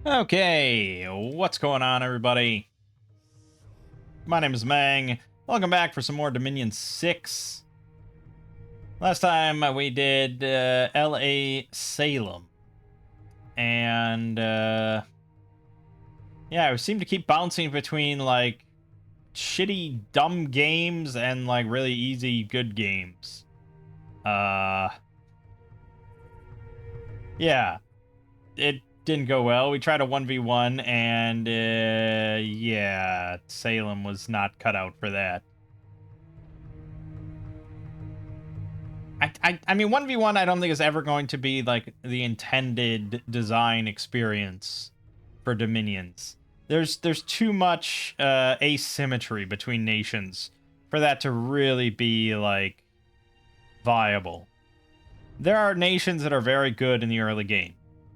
Okay, what's going on, everybody? My name is Mangg. Welcome back for some more Dominion 6. Last time we did LA Salem. And, yeah, we seem to keep bouncing between, like, shitty, dumb games and, like, really easy, good games. Yeah. It didn't go well. We tried a 1v1, and, yeah, Salem was not cut out for that. I mean, 1v1 I don't think is ever going to be, like, the intended design experience for Dominions. There's too much asymmetry between nations for that to really be, like, viable. There are nations that are very good in the early game.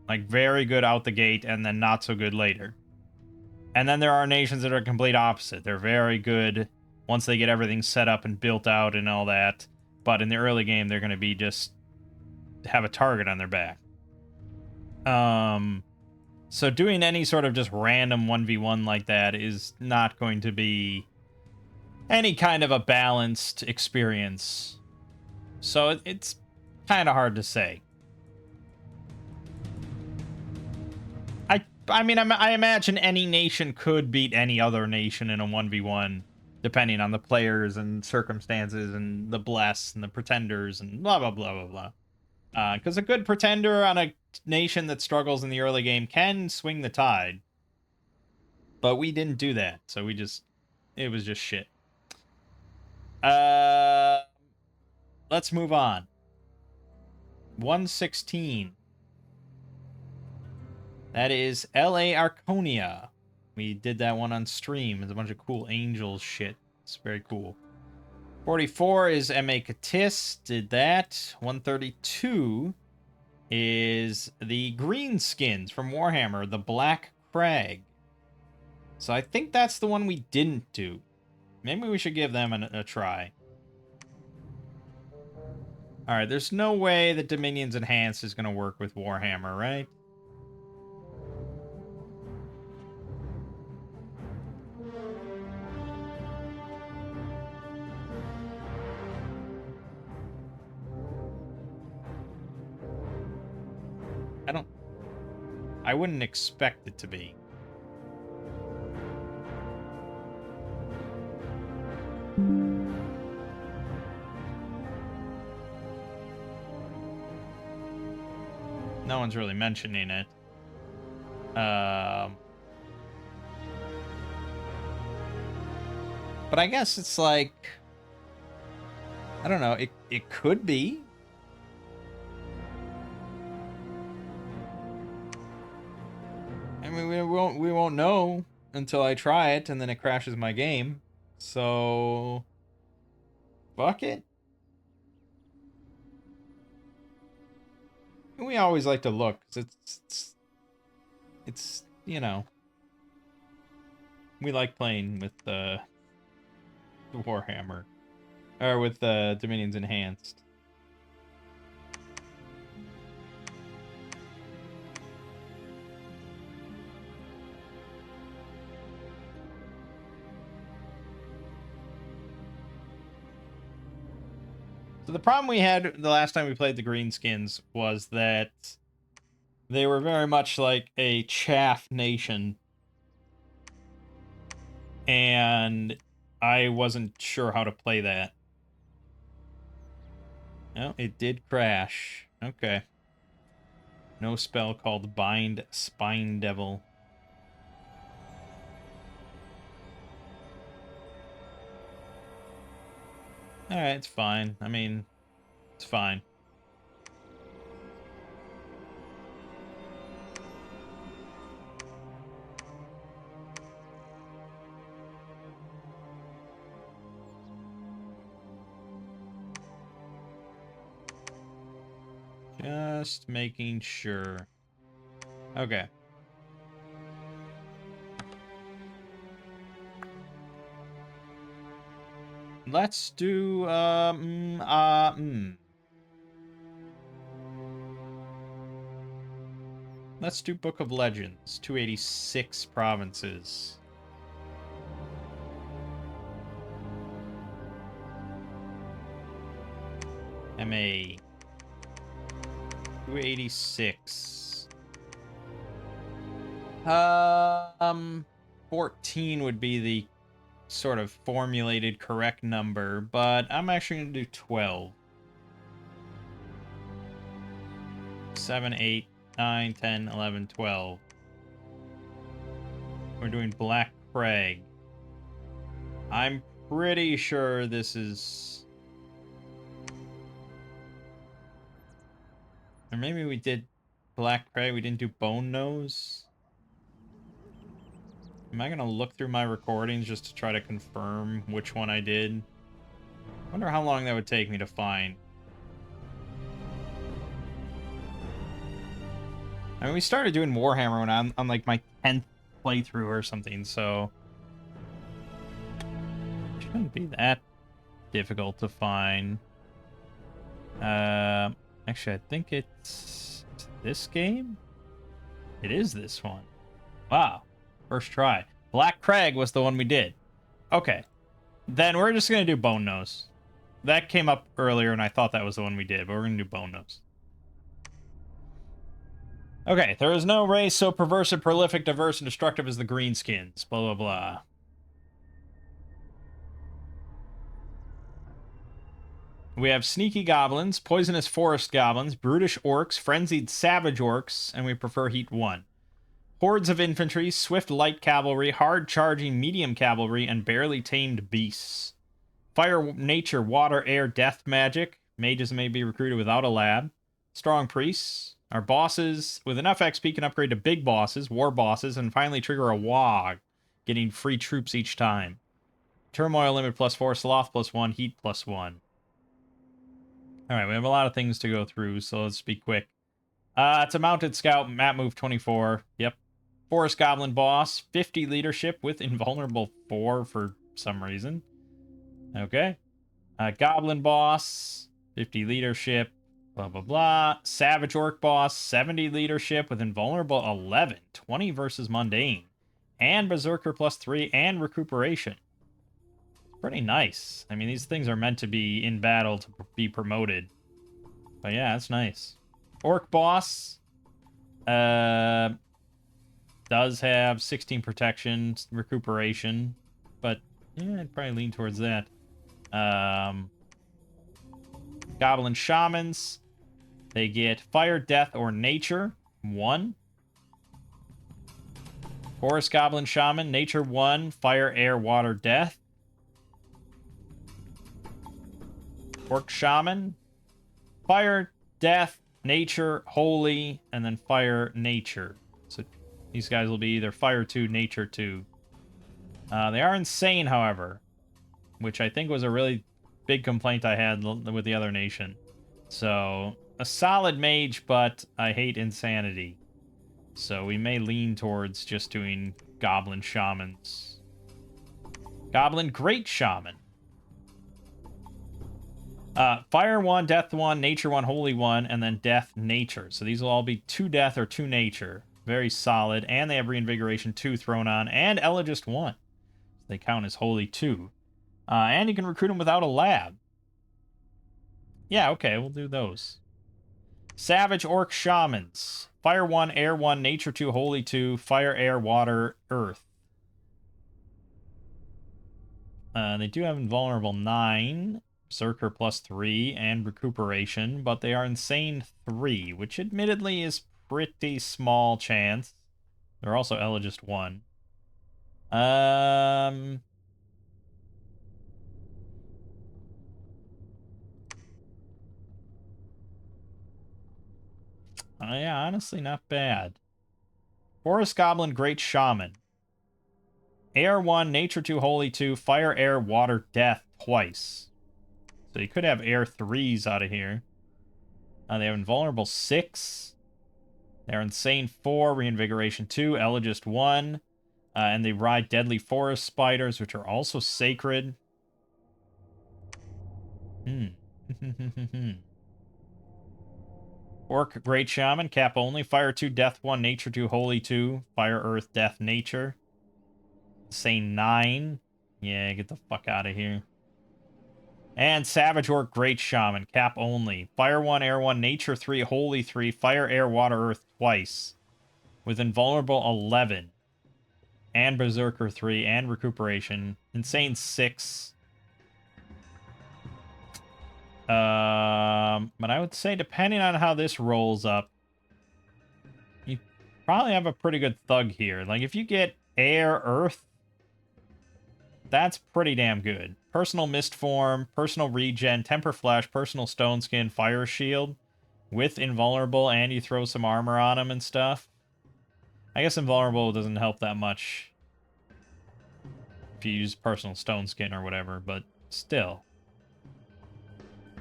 Like, very good out the gate and then not so good later. And then there are nations that are complete opposite. They're very good once they get everything set up and built out and all that. But in the early game, they're going to be just have a target on their back. So doing any sort of just random 1v1 like that is not going to be any kind of a balanced experience. So it's kind of hard to say. I mean, I imagine any nation could beat any other nation in a 1v1, depending on the players and circumstances and the bless and the pretenders and blah, blah, blah, blah, blah. Because a good pretender on a nation that struggles in the early game can swing the tide. But we didn't do that, so it was just shit. Let's move on. 116. That is LA Arconia. We did that one on stream. It's a bunch of cool angels shit. It's very cool. 44 is MA Katis. Did that. 132 is the green skins from Warhammer, the Black Crag. So I think that's the one we didn't do. Maybe we should give them a try. Alright, there's no way that Dominion's Enhanced is going to work with Warhammer, right? I wouldn't expect it to be. No one's really mentioning it. But I guess it's like, I don't know, it could be. I mean, we won't know until I try it and then it crashes my game. So fuck it. We always like to look, 'cause it's you know, we like playing with the Warhammer or with the Dominions Enhanced. So the problem we had the last time we played the Greenskins was that they were very much like a chaff nation. And I wasn't sure how to play that. No, it did crash. Okay. No spell called Bind Spine Devil. Alright, it's fine. I mean, it's fine. Just making sure. Okay. Let's do, Let's do Book of Legends. 286 provinces. MA. 286. 14 would be the sort of formulated correct number, but I'm actually going to do 12. 7, 8, 9, 10, 11, 12. We're doing Black Crag. I'm pretty sure this is... Or maybe we did Black Crag, we didn't do Bone Nose? Am I going to look through my recordings just to try to confirm which one I did? I wonder how long that would take me to find. I mean, we started doing Warhammer when I'm on like my 10th playthrough or something, so it shouldn't be that difficult to find. Actually, I think it's this game. It is this one. Wow, first try. Black Crag was the one we did. Okay, then we're just gonna do Bone Nose. That came up earlier, and I thought that was the one we did, but we're gonna do Bone Nose. Okay, there is no race so perverse and prolific, diverse, and destructive as the Greenskins. Blah, blah, blah. We have sneaky goblins, poisonous forest goblins, brutish orcs, frenzied savage orcs, and we prefer Heat 1. Hordes of infantry, swift light cavalry, hard-charging medium cavalry, and barely tamed beasts. Fire, nature, water, air, death magic. Mages may be recruited without a lab. Strong priests. Our bosses, with enough XP, can upgrade to big bosses, war bosses, and finally trigger a WOG, getting free troops each time. Turmoil limit +4, sloth +1, heat +1. Alright, we have a lot of things to go through, so let's be quick. It's a mounted scout, map move 24. Yep. Forest Goblin boss, 50 leadership with invulnerable 4 for some reason. Okay. Goblin boss, 50 leadership, blah, blah, blah. Savage Orc boss, 70 leadership with invulnerable 11, 20 versus mundane. And Berserker +3 and recuperation. Pretty nice. I mean, these things are meant to be in battle to be promoted. But yeah, that's nice. Orc boss does have 16 protection, recuperation, but yeah, I'd probably lean towards that. Goblin shamans, they get fire, death, or nature 1. Forest goblin shaman, nature 1, fire, air, water, death. Orc shaman, fire, death, nature, holy, and then fire, nature. So these guys will be either fire 2, nature 2. They are insane, however, which I think was a really big complaint I had with the other nation. So a solid mage, but I hate insanity. So we may lean towards just doing goblin shamans. Goblin great shaman. Fire 1, death 1, nature 1, holy 1, and then death, nature. So these will all be 2 death or 2 nature. Very solid. And they have reinvigoration 2 thrown on, and elegist 1. So they count as holy 2. And you can recruit them without a lab. Yeah, okay, we'll do those. Savage Orc Shamans. Fire 1, air 1, nature 2, holy 2, fire, air, water, earth. They do have invulnerable 9. Berserker +3 and recuperation, but they are insane 3, which admittedly is pretty small chance. They're also elegist 1. Yeah, honestly, not bad. Forest Goblin Great Shaman. Air 1, Nature 2, Holy 2, Fire, Air, Water, Death twice. So you could have Air 3s out of here. They have Invulnerable 6. They're Insane 4, Reinvigoration 2, Elegist 1. And they ride Deadly Forest Spiders, which are also sacred. Orc Great Shaman, cap only. Fire 2, Death 1, Nature 2, Holy 2. Fire, Earth, Death, Nature. Say 9. Yeah, get the fuck out of here. And Savage Orc Great Shaman, cap only. Fire 1, Air 1, Nature 3, Holy 3. Fire, Air, Water, Earth twice. With Invulnerable 11. And Berserker 3, and Recuperation. Insane 6. But I would say, depending on how this rolls up, you probably have a pretty good thug here. Like, if you get Air, Earth, that's pretty damn good. Personal Mist Form, Personal Regen, Temper Flash, Personal Stone Skin, Fire Shield, with Invulnerable, and you throw some armor on him and stuff. I guess Invulnerable doesn't help that much if you use Personal Stone Skin or whatever, but still.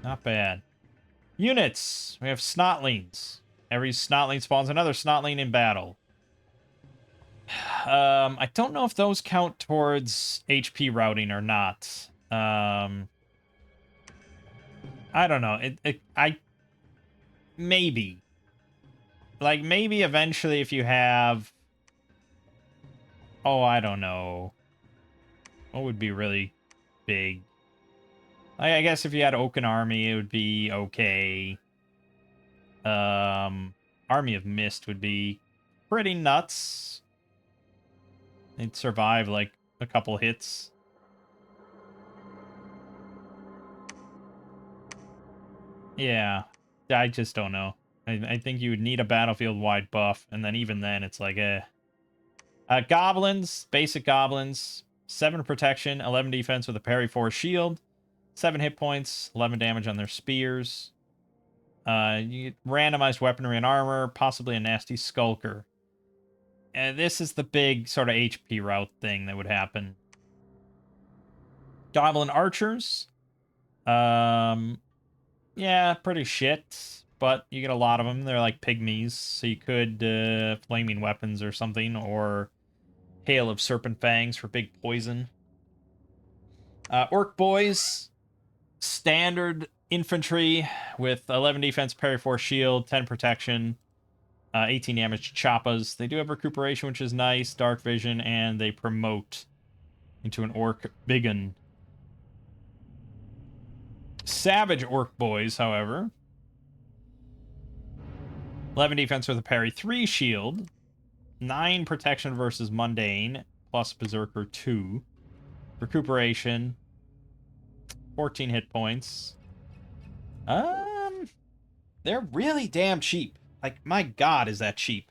Not bad. Units! We have Snotlings. Every Snotling spawns another Snotling in battle. I don't know if those count towards HP routing or not. I don't know. Maybe. Like, maybe eventually if you have... Oh, I don't know. What would be really big? I guess if you had Oaken Army, it would be okay. Army of Mist would be pretty nuts. They'd survive, like, a couple hits. Yeah. I just don't know. I think you would need a battlefield-wide buff, and then even then, it's like, eh. Goblins, basic goblins. 7 protection, 11 defense with a parry 4 shield. 7 hit points, 11 damage on their spears. You get randomized weaponry and armor, possibly a nasty skulker. And this is the big sort of HP route thing that would happen. Goblin archers. Yeah, pretty shit. But you get a lot of them. They're like pygmies. So you could flaming weapons or something. Or hail of serpent fangs for big poison. Orc boys. Standard infantry with 11 defense, parry 4 shield, 10 protection, 18 damage choppas. They do have recuperation, which is nice, dark vision, and they promote into an orc biggin. Savage orc boys, however. 11 defense with a parry 3 shield, 9 protection versus mundane, plus berserker 2. Recuperation, 14 hit points. They're really damn cheap. Like, my god, is that cheap.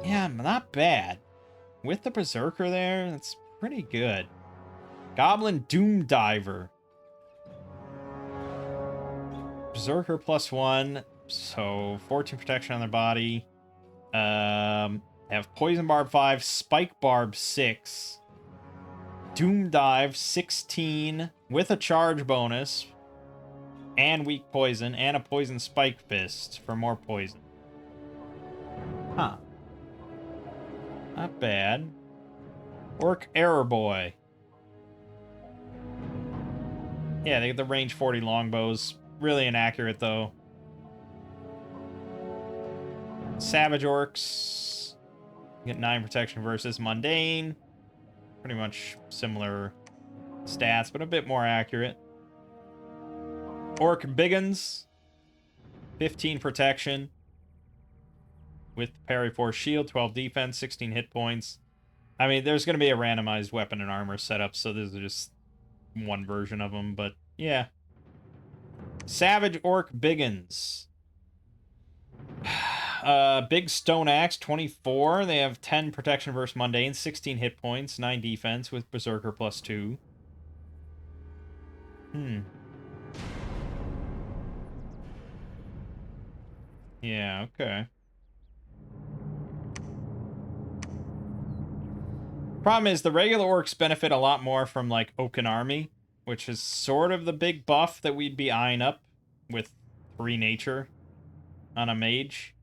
Yeah, not bad. With the Berserker there, that's pretty good. Goblin Doom Diver. Berserker +1, so 14 protection on their body. They have Poison Barb 5, Spike Barb 6. Doom Dive 16 with a charge bonus. And weak poison, and a poison spike fist for more poison. Huh. Not bad. Orc Error Boy. Yeah, they get the range 40 longbows. Really inaccurate, though. Savage Orcs. Get 9 protection versus mundane. Pretty much similar stats, but a bit more accurate. Orc Biggins. 15 protection. With parry 4 shield, 12 defense, 16 hit points. I mean, there's going to be a randomized weapon and armor setup, so this is just one version of them, but yeah. Savage Orc Biggins. Big Stone Axe, 24. They have 10 protection versus mundane, 16 hit points, 9 defense with Berserker +2. Yeah, okay. Problem is, the regular orcs benefit a lot more from, like, Oaken Army, which is sort of the big buff that we'd be eyeing up with 3 nature on a mage.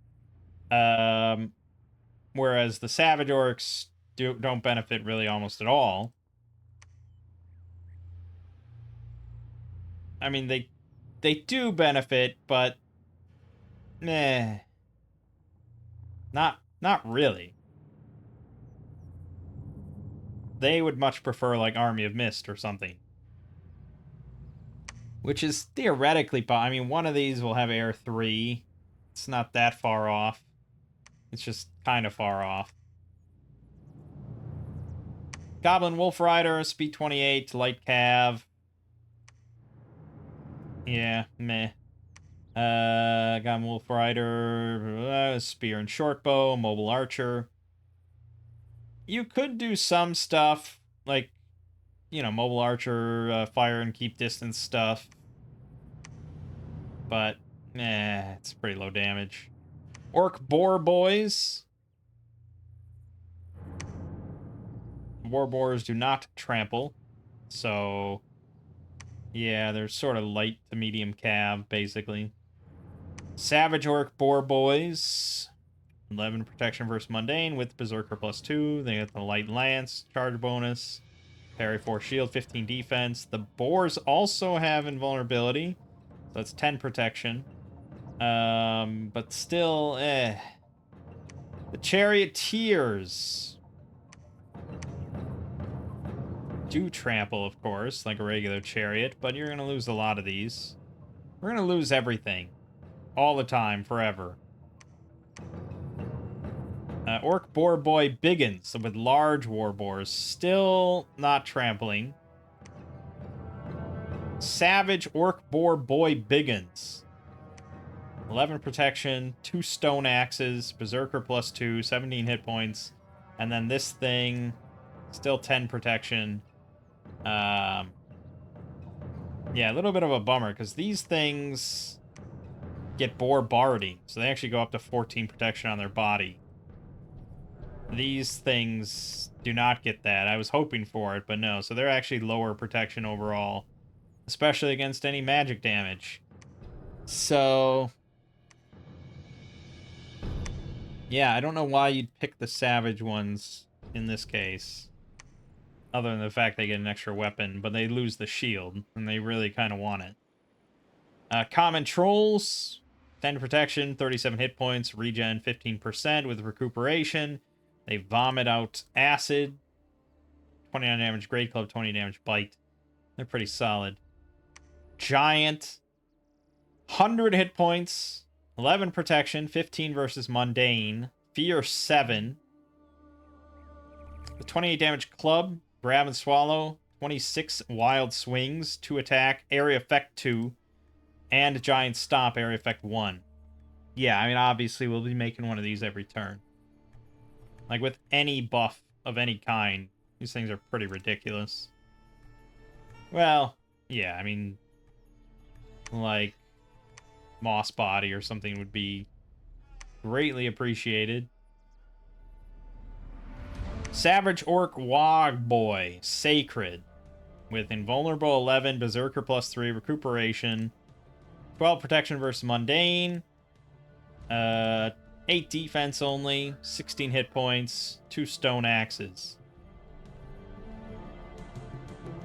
Whereas the Savage Orcs don't benefit really almost at all. I mean, they they do benefit, but meh. Not really. They would much prefer, like, Army of Mist or something. Which is theoretically... I mean, one of these will have Air 3. It's not that far off. It's just kind of far off. Goblin Wolf Rider, Speed 28, Light Cav. Yeah, meh. Goblin Wolf Rider, Spear and Shortbow, Mobile Archer. You could do some stuff, like, you know, Mobile Archer, fire and keep distance stuff. But, it's pretty low damage. Orc Boar Boys. War Boars do not trample. So, yeah, they're sort of light to medium cav, basically. Savage Orc Boar Boys. 11 protection versus Mundane with Berserker +2. They get the Light Lance, charge bonus. Parry 4 shield, 15 defense. The Boars also have invulnerability. So it's 10 protection. But still, The Charioteers do trample, of course, like a regular chariot, but you're going to lose a lot of these. We're going to lose everything. All the time, forever. Orc Boar Boy Biggins with large war boars. Still not trampling. Savage Orc Boar Boy Biggins. 11 protection, 2 stone axes, Berserker +2, 17 hit points. And then this thing, still 10 protection. Yeah, a little bit of a bummer, because these things get boar barding, so they actually go up to 14 protection on their body. These things do not get that. I was hoping for it, but no. So they're actually lower protection overall, especially against any magic damage. So, yeah, I don't know why you'd pick the savage ones in this case. Other than the fact they get an extra weapon, but they lose the shield, and they really kind of want it. Common Trolls, 10 protection, 37 hit points, regen 15% with recuperation. They vomit out acid. 29 damage Great Club, 20 damage Bite. They're pretty solid. Giant, 100 hit points, 11 protection, 15 versus Mundane, Fear 7. The 28 damage Club, Grab and Swallow, 26 Wild Swings, 2 attack, Area Effect 2, and Giant Stomp, Area Effect 1. Yeah, I mean, obviously we'll be making one of these every turn. Like, with any buff of any kind, these things are pretty ridiculous. Well, yeah, I mean, like, Moss Body or something would be greatly appreciated. Savage Orc Wog Boy, Sacred, with Invulnerable 11, Berserker +3, Recuperation, 12 protection versus Mundane, 8 defense only, 16 hit points, 2 stone axes.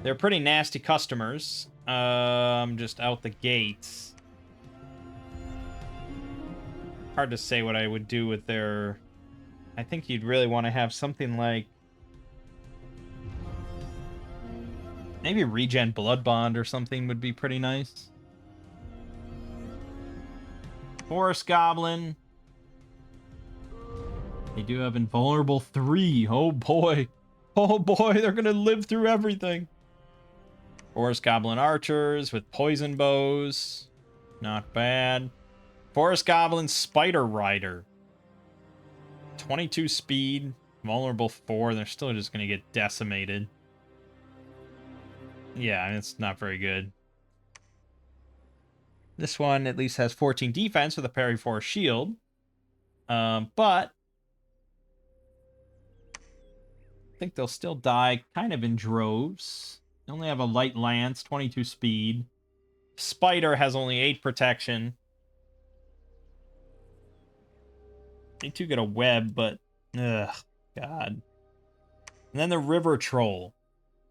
They're pretty nasty customers. Just out the gates. Hard to say what I would do with their... I think you'd really want to have something like... maybe Regen Blood Bond or something would be pretty nice. Forest Goblin. They do have Invulnerable 3. Oh boy. Oh boy, they're gonna live through everything. Forest Goblin Archers with Poison Bows. Not bad. Forest Goblin Spider Rider. 22 speed. Vulnerable 4. They're still just gonna get decimated. Yeah, it's not very good. This one at least has 14 defense with a parry 4 shield. But I think they'll still die kind of in droves. They only have a light lance, 22 speed. Spider has only 8 protection. They do get a web, but ugh, God. And then the River Troll.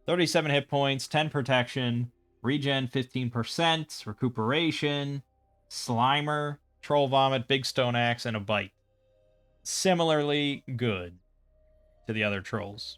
37 hit points, 10 protection. Regen 15%, recuperation, Slimer, Troll Vomit, Big Stone Axe, and a Bite. Similarly good to the other trolls.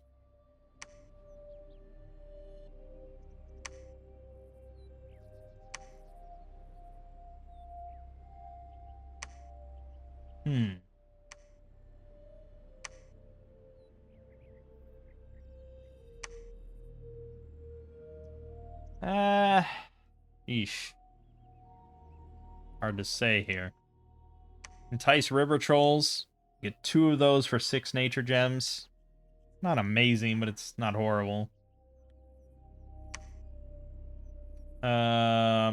Eesh. Hard to say here. Entice River Trolls. Get 2 of those for 6 nature gems. Not amazing, but it's not horrible. Yeah,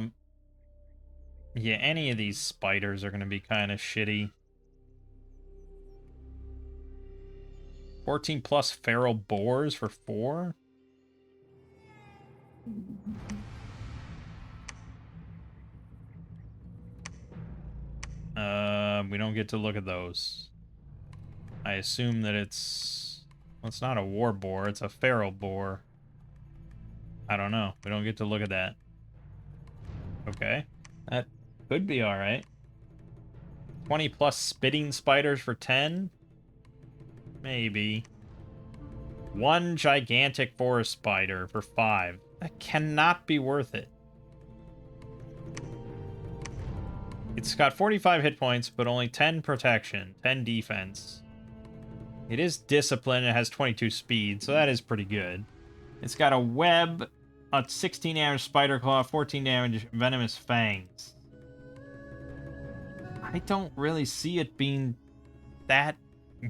any of these spiders are going to be kind of shitty. 14 plus feral boars for 4? We don't get to look at those. I assume that it's... Well, it's not a war boar, it's a feral boar. I don't know. We don't get to look at that. Okay. That could be alright. 20 plus spitting spiders for 10? Maybe. 1 gigantic forest spider for 5. That cannot be worth it. It's got 45 hit points, but only 10 protection, 10 defense. It is discipline, it has 22 speed, so that is pretty good. It's got a web, a 16 damage spider claw, 14 damage venomous fangs. I don't really see it being that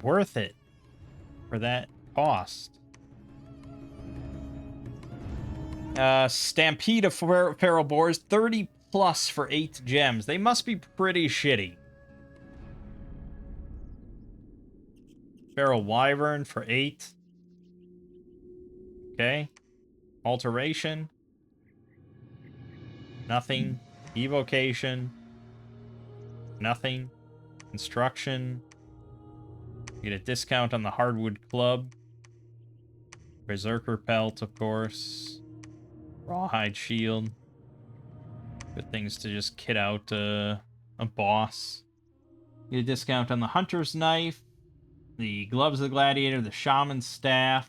worth it for that cost. Stampede of feral boars, 30 plus for 8 gems. They must be pretty shitty. Feral wyvern for 8. Okay. Alteration. Nothing. Evocation. Nothing. Construction. Get a discount on the hardwood club. Berserker pelt, of course. Rawhide shield. Good things to just kit out a boss. Get a discount on the hunter's knife. The gloves of the gladiator. The shaman's staff.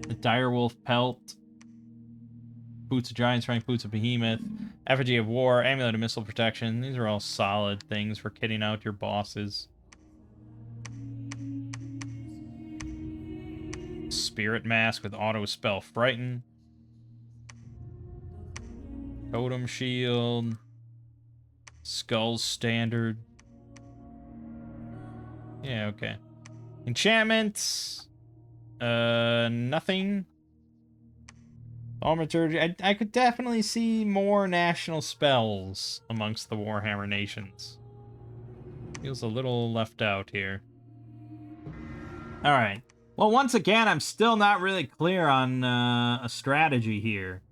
The direwolf pelt. Boots of giant strength. Boots of behemoth. Effigy of war. Amulet of missile protection. These are all solid things for kitting out your bosses. Spirit mask with auto spell frighten. Totem shield. Skull standard. Yeah, okay. Enchantments. Nothing. Thaumaturgy. I could definitely see more national spells amongst the Warhammer nations. Feels a little left out here. Alright. Well, once again, I'm still not really clear on a strategy here.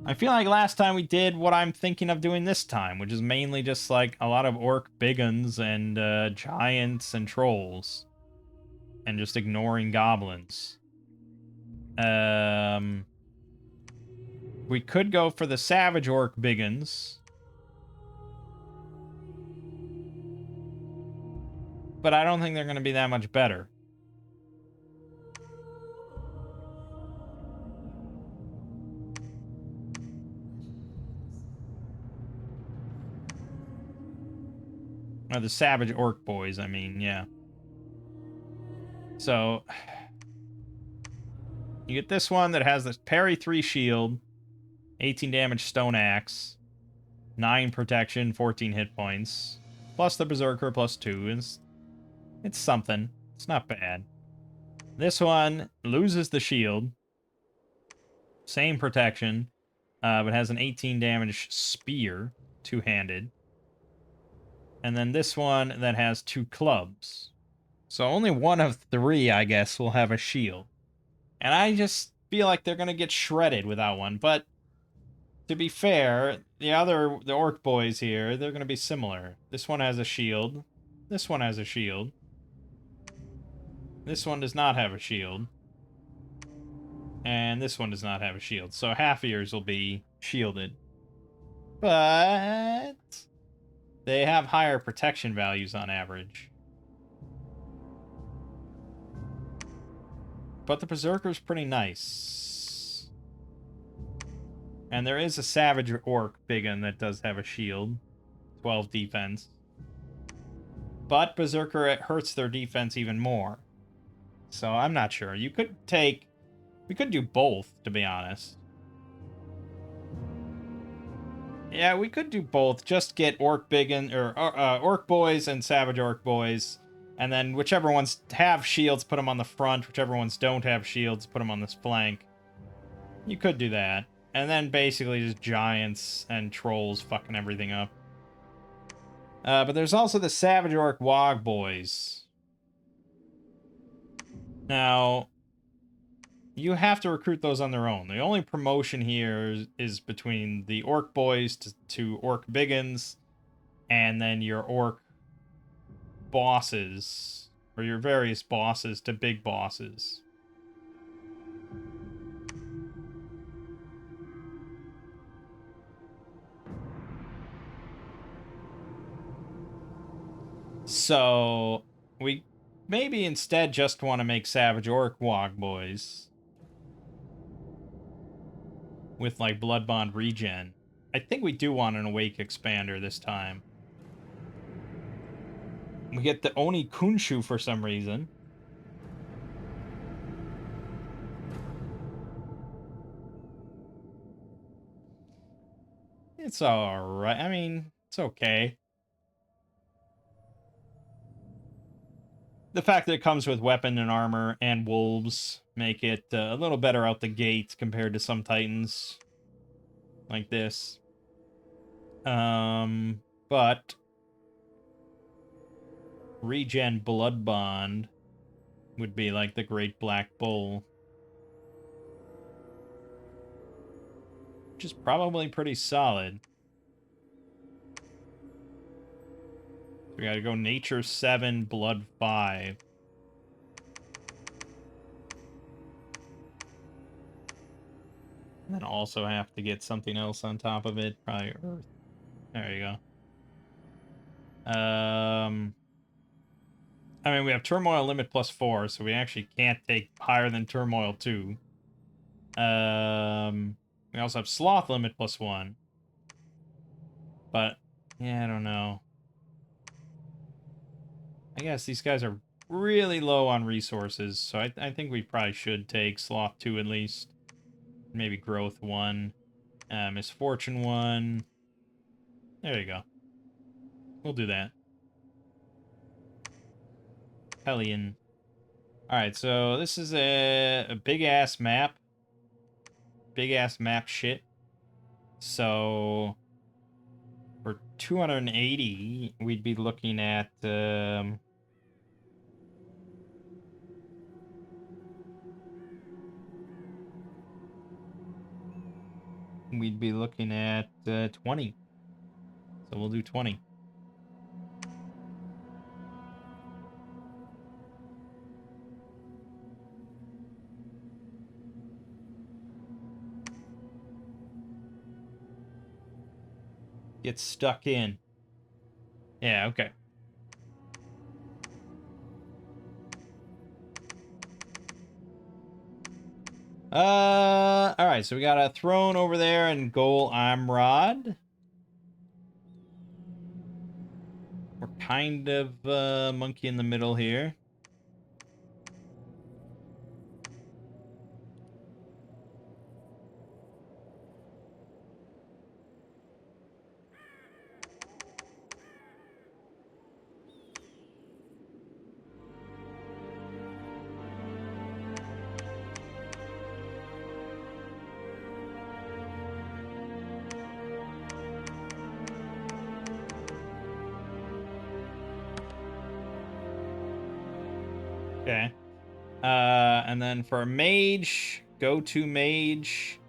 I feel like last time we did what I'm thinking of doing this time, which is mainly just like a lot of orc biguns and giants and trolls. And just ignoring goblins. We could go for the savage orc biguns. But I don't think they're going to be that much better. Or the savage orc boys, I mean, yeah. So, you get this one that has this parry 3 shield, 18 damage stone axe, 9 protection, 14 hit points, plus the berserker plus 2. It's something. It's not bad. This one loses the shield, same protection, but has an 18 damage spear, 2-handed. And then this one that has 2 clubs. So only one of 3, I guess, will have a shield. And I just feel like they're going to get shredded without one. But to be fair, the orc boys here, they're going to be similar. This one has a shield. This one has a shield. This one does not have a shield. And this one does not have a shield, so half of yours will be shielded. But they have higher protection values on average. But the Berserker's pretty nice. And there is a Savage Orc big one that does have a shield. 12 defense. But Berserker, it hurts their defense even more. So I'm not sure. You could take... We could do both, to be honest. Yeah, we could do both. Just get Orc Biggin, or Orc Boys and Savage Orc Boys. And then whichever ones have shields, put them on the front. Whichever ones don't have shields, put them on this flank. You could do that. And then basically just giants and trolls fucking everything up. But there's also the Savage Orc Wog Boys. Now, you have to recruit those on their own. The only promotion here is between the Orc Boys to Orc Biggins, and then your Orc bosses, or your various bosses to big bosses. So, we maybe instead just want to make Savage Orc Wog Boys. With, like, Blood Bond regen. I think we do want an Awake Expander this time. We get the Oni Kunshu for some reason. It's alright. I mean, it's okay. The fact that it comes with weapon and armor and wolves make it a little better out the gate compared to some titans like this. But regen Blood Bond would be like the Great Black Bull, which is probably pretty solid. We gotta go Nature 7, Blood 5. And then also have to get something else on top of it. Probably Earth. There you go. I mean, we have Turmoil limit +4, so we actually can't take higher than Turmoil 2. We also have Sloth limit +1. But, yeah, I don't know. I guess these guys are really low on resources, so I think we probably should take Sloth 2 at least. Maybe Growth 1. Misfortune 1. There you go. We'll do that. Hellion. Alright, so this is a big-ass map. Big-ass map shit. So, for 280, we'd be looking at... we'd be looking at 20. So we'll do 20. Get stuck in. Yeah, okay. Alright, so we got a throne over there and Goal Amrod. We're kind of monkey in the middle here. Okay. And then for a mage, go to mage.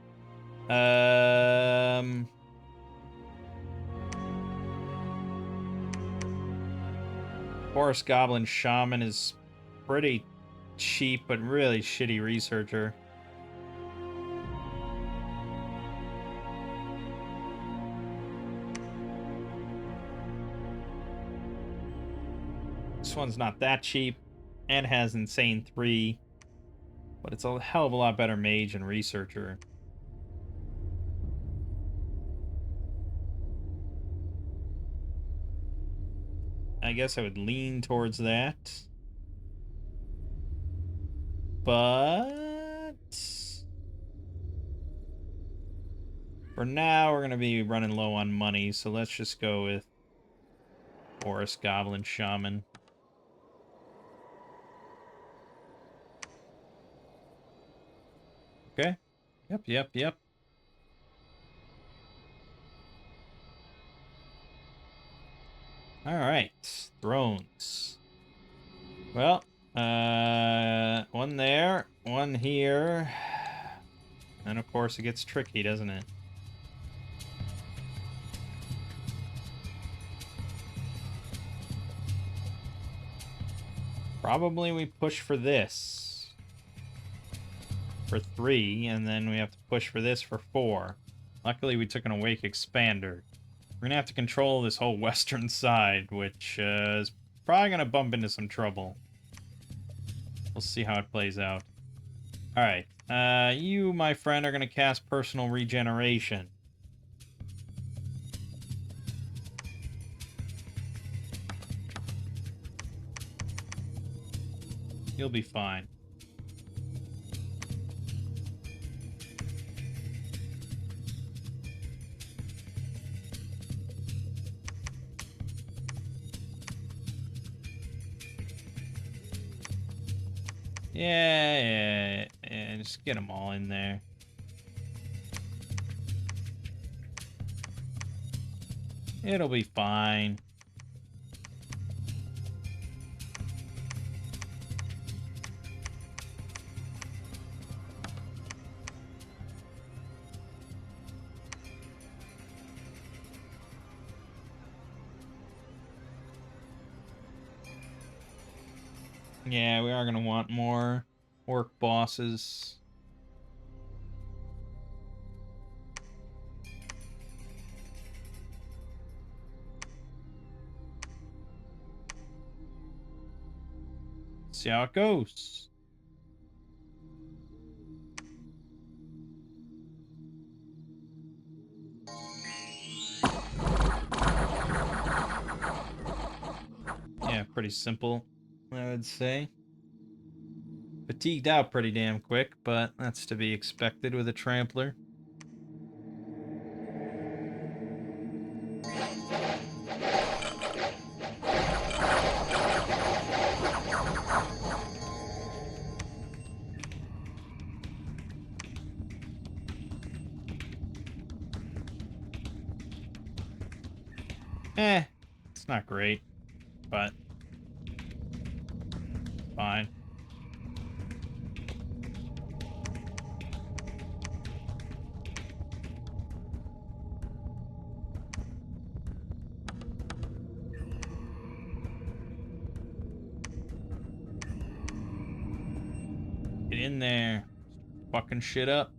Forest Goblin Shaman is pretty cheap, but really shitty researcher. This one's not that cheap and has insane 3, but it's a hell of a lot better mage and researcher. I guess I would lean towards that. But for now, we're going to be running low on money, so let's just go with Forest Goblin Shaman. Okay. Yep. All right. Thrones. Well, one there, one here. And of course it gets tricky, doesn't it? Probably we push for this. For 3, and then we have to push for this for 4. Luckily we took an Awake Expander. We're gonna have to control this whole western side, which is probably gonna bump into some trouble. We'll see how it plays out. Alright, you, my friend, are gonna cast Personal Regeneration. You'll be fine. Yeah, just get them all in there. It'll be fine. Yeah, we are going to want more orc bosses. See how it goes. Yeah, pretty simple, I would say. Fatigued out pretty damn quick, but that's to be expected with a trampler. It's not great, but fine. Get in there. Fucking shit up.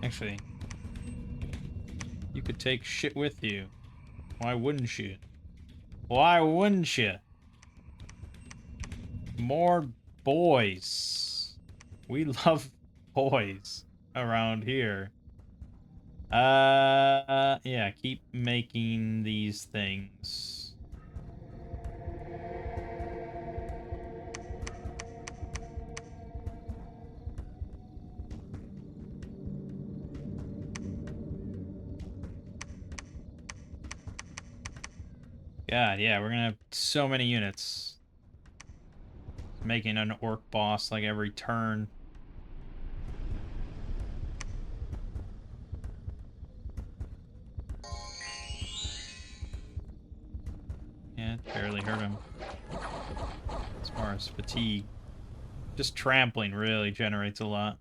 Actually, you could take shit with you. Why wouldn't you? Why wouldn't you? More boys. We love boys around here. Yeah, keep making these things. God, yeah, we're gonna have so many units. Making an orc boss like every turn. Yeah, it barely hurt him. As far as fatigue. Just trampling really generates a lot.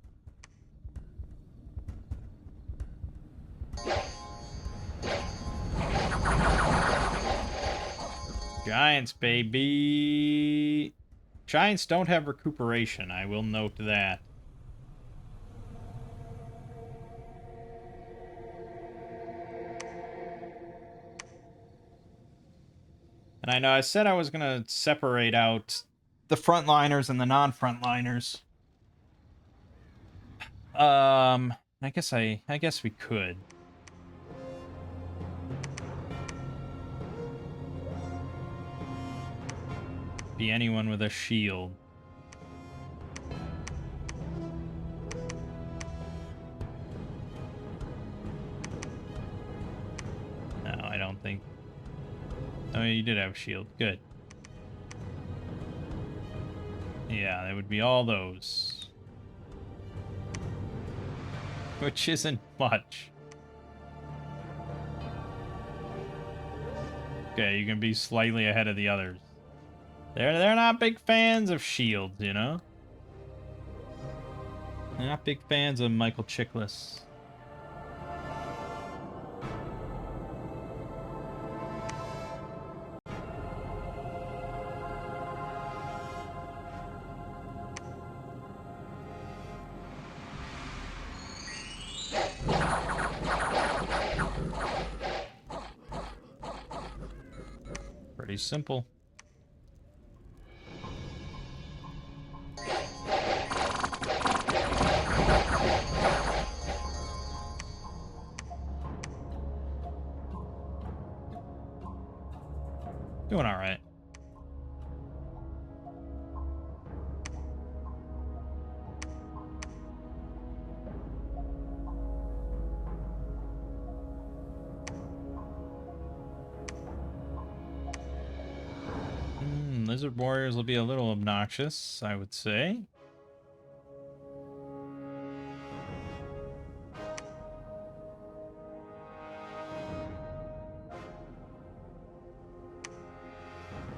Giants, baby. Giants don't have recuperation, I will note that. And I know I said I was going to separate out the frontliners and the non-frontliners. I guess we could. Be anyone with a shield. No, I don't think. Oh, you did have a shield. Good. Yeah, that would be all those. Which isn't much. Okay, you can be slightly ahead of the others. They're not big fans of shields, you know? They're not big fans of Michael Chiklis. Pretty simple. Doing all right. Lizard warriors will be a little obnoxious, I would say.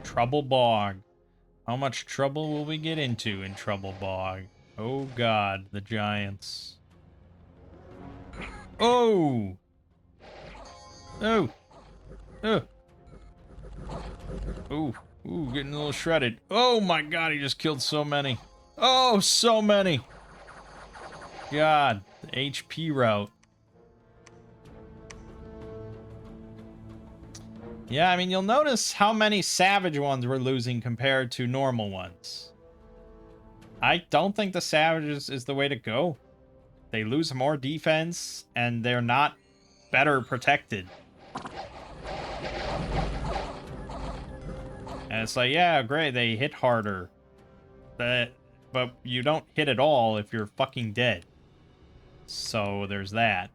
Trouble Bog. How much trouble will we get into in Trouble Bog? Oh god, the giants. Oh! Oh! Oh! Ooh, ooh, getting a little shredded. Oh my god, he just killed so many. Oh, so many! God, the HP route. Yeah, I mean, you'll notice how many savage ones we're losing compared to normal ones. I don't think the savages is the way to go. They lose more defense, and they're not better protected. And it's like, yeah, great, they hit harder. But you don't hit at all if you're fucking dead. So there's that.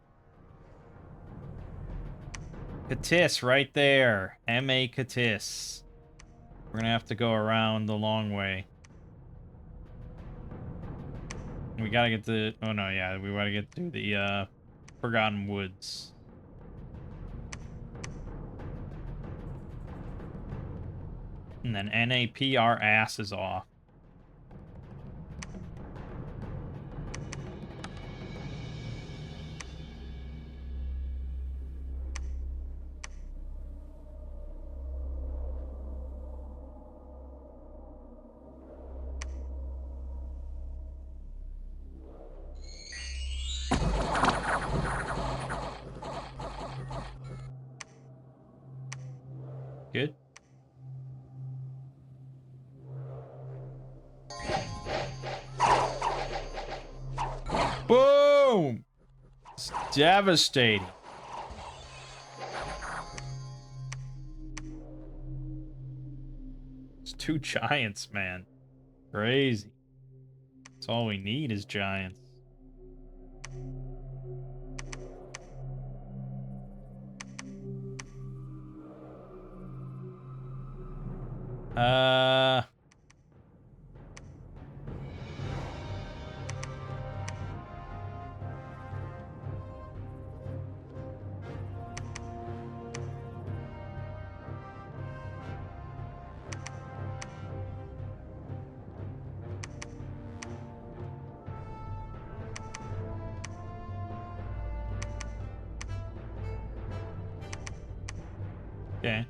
Katis right there. M.A. Katis. We're gonna have to go around the long way. We gotta get to... Oh no, yeah, we gotta get to the Forgotten Woods. And then NAP our asses off. Good. Boom! It's devastating. It's two giants, man. Crazy. That's all we need is giants. Okay.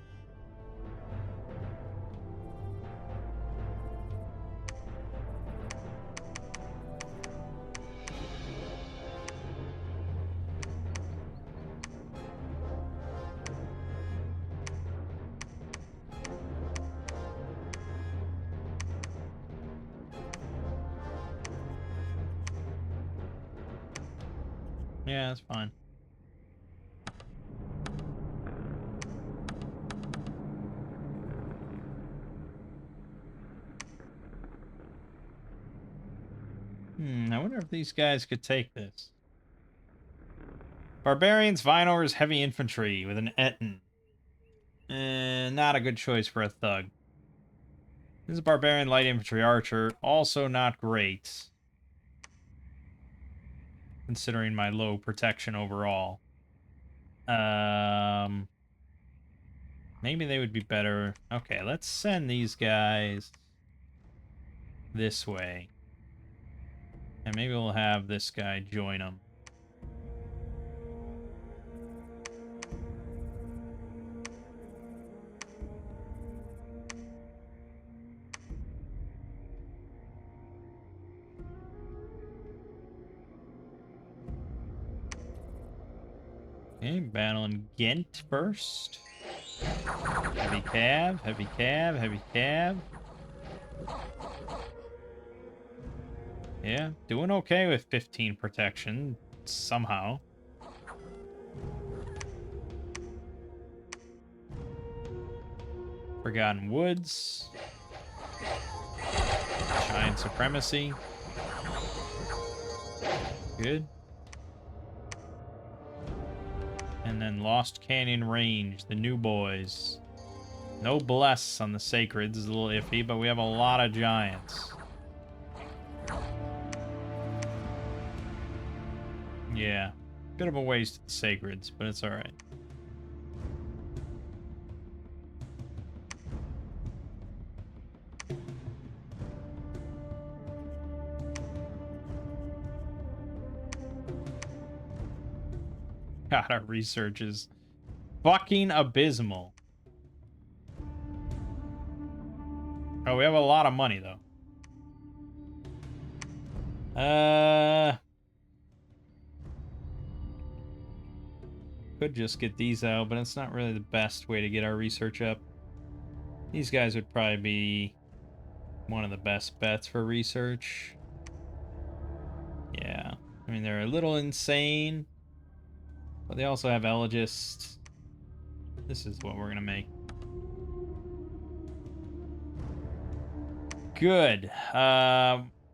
Yeah, that's fine. I wonder if these guys could take this. Barbarians, Vinor's heavy infantry with an Etten. Not a good choice for a thug. This is a barbarian light infantry archer. Also not great. Considering my low protection overall. Maybe they would be better. Okay, let's send these guys this way. And maybe we'll have this guy join them. Okay, battling Ghent first. Heavy cav, heavy cav, heavy cav. Yeah, doing okay with 15 protection, somehow. Forgotten Woods. Giant Supremacy. Good. And then Lost Canyon Range, the new boys. No Bless on the Sacreds is a little iffy, but we have a lot of Giants. Yeah. Bit of a waste of the Sacreds, but it's alright. God, our research is fucking abysmal. Oh, we have a lot of money, though. Could just get these out, but it's not really the best way to get our research up. These guys would probably be one of the best bets for research. Yeah. I mean, they're a little insane, but they also have Elogist. This is what we're going to make. Good.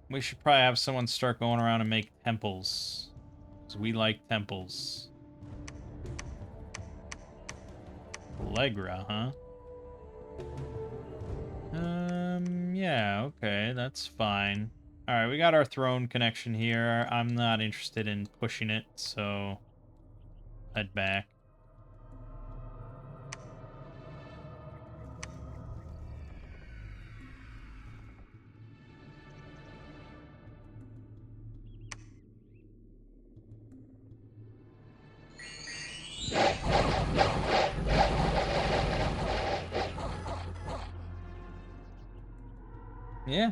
We should probably have someone start going around and make temples. Because we like temples. Allegra, huh? Yeah, okay, that's fine. Alright, we got our throne connection here. I'm not interested in pushing it, so head back. Yeah.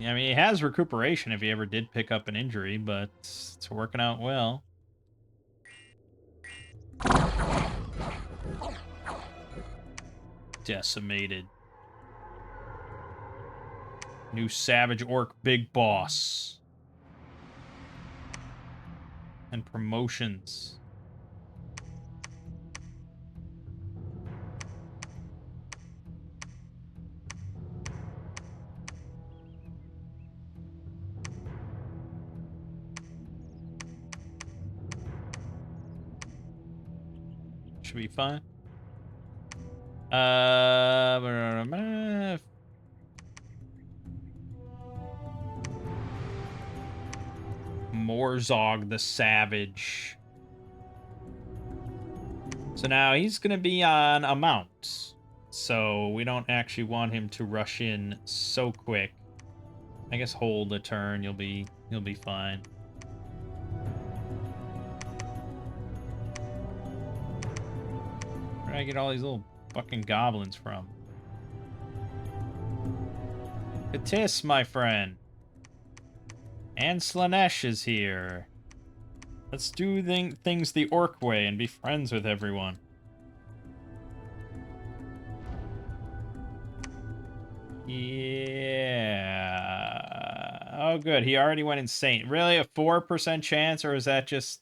I mean, he has recuperation if he ever did pick up an injury, but it's working out well. Decimated. New Savage Orc Big Boss. And promotions. Should be fine. Morzog the Savage. So now he's going to be on a mount. So we don't actually want him to rush in so quick. I guess hold a turn, you'll be fine. Where did I get all these little fucking goblins from? Katis, my friend. And Slanesh is here. Let's do things the orc way and be friends with everyone. Yeah. Oh, good. He already went insane. Really? A 4% chance, or is that just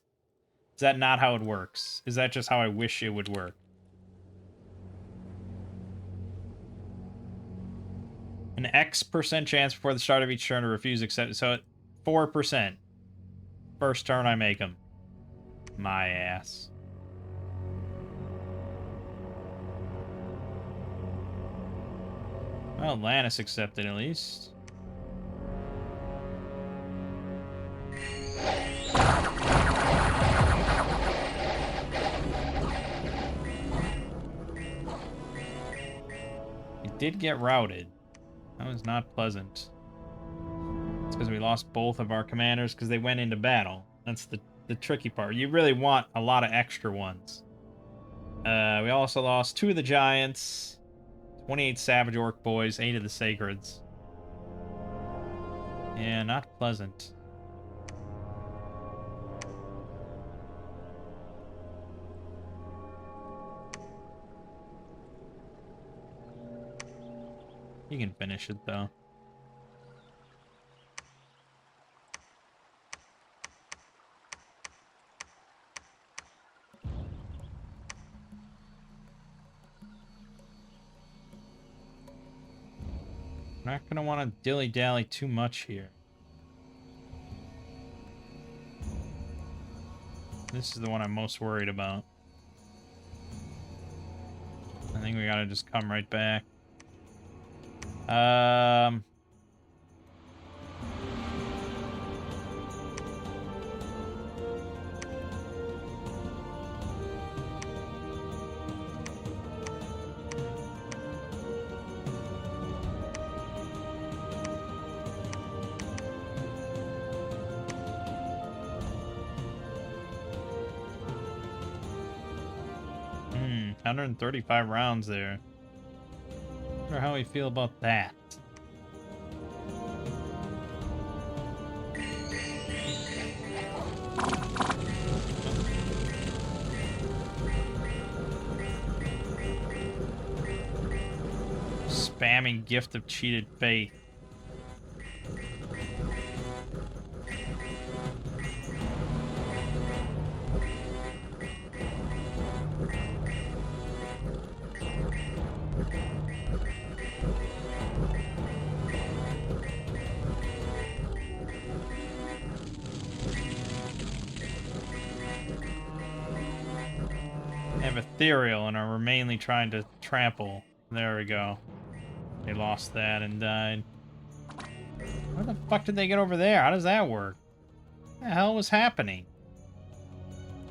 Is that not how it works? Is that just how I wish it would work? An X% chance before the start of each turn to refuse accept. So 4%. First turn I make them. My ass. Well, Lannis accepted at least. It did get routed. That was not pleasant. It's because we lost both of our commanders because they went into battle. That's the tricky part. You really want a lot of extra ones. We also lost 2 of the giants, 28 savage orc boys, 8 of the sacreds. Yeah, not pleasant. You can finish it, though. Not going to want to dilly-dally too much here. This is the one I'm most worried about. I think we got to just come right back. 135 rounds there. Wonder how we feel about that. Spamming Gift of Cheated Faith. Have Ethereal and are mainly trying to trample. There we go. They lost that and died. Where the fuck did they get over there? How does that work? What the hell was happening?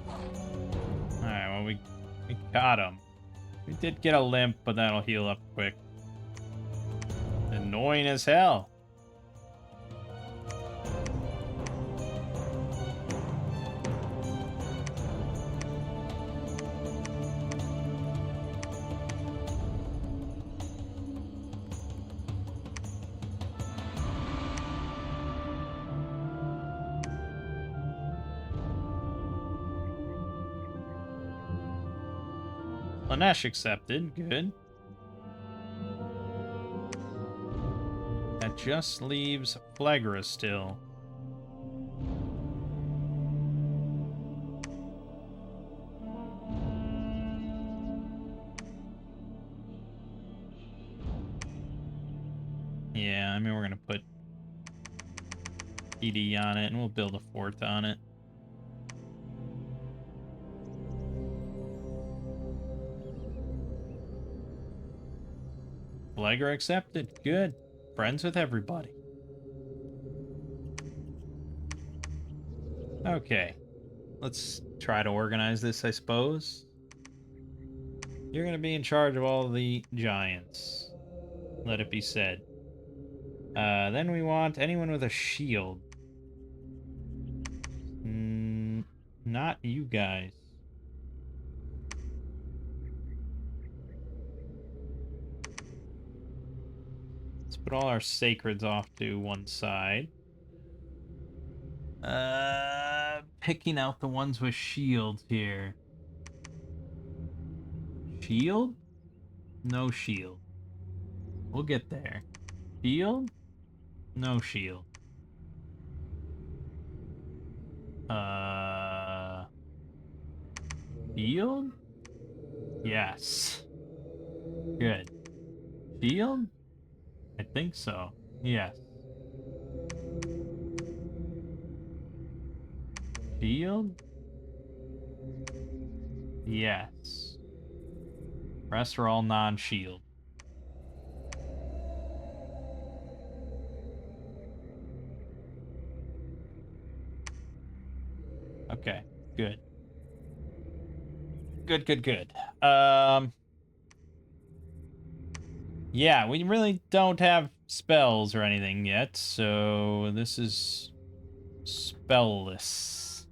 Alright, well, we got him. We did get a limp, but that'll heal up quick. Annoying as hell. Lanesh accepted. Good. That just leaves Phlegra still. Yeah, I mean, we're gonna put PD on it, and we'll build a fort on it. Phlegra accepted. Good. Friends with everybody. Okay. Let's try to organize this, I suppose. You're gonna be in charge of all the giants. Let it be said. Then we want anyone with a shield. Not you guys. Let's put all our sacreds off to one side. Picking out the ones with shields here. Shield? No shield. We'll get there. Shield? No shield. Shield? Yes. Good. Shield? I think so. Yes. Shield? Yes. Rest are all non-shield. Okay, good. Good. Yeah, we really don't have spells or anything yet, so this is spellless.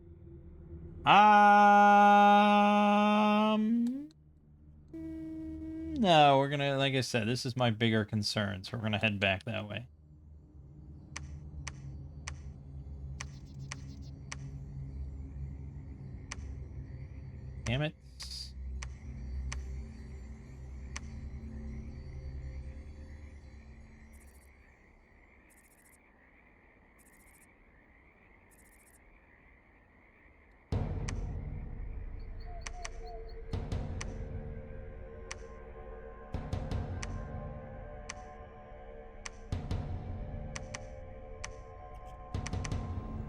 No, we're gonna, like I said, this is my bigger concern, so we're gonna head back that way. Damn it.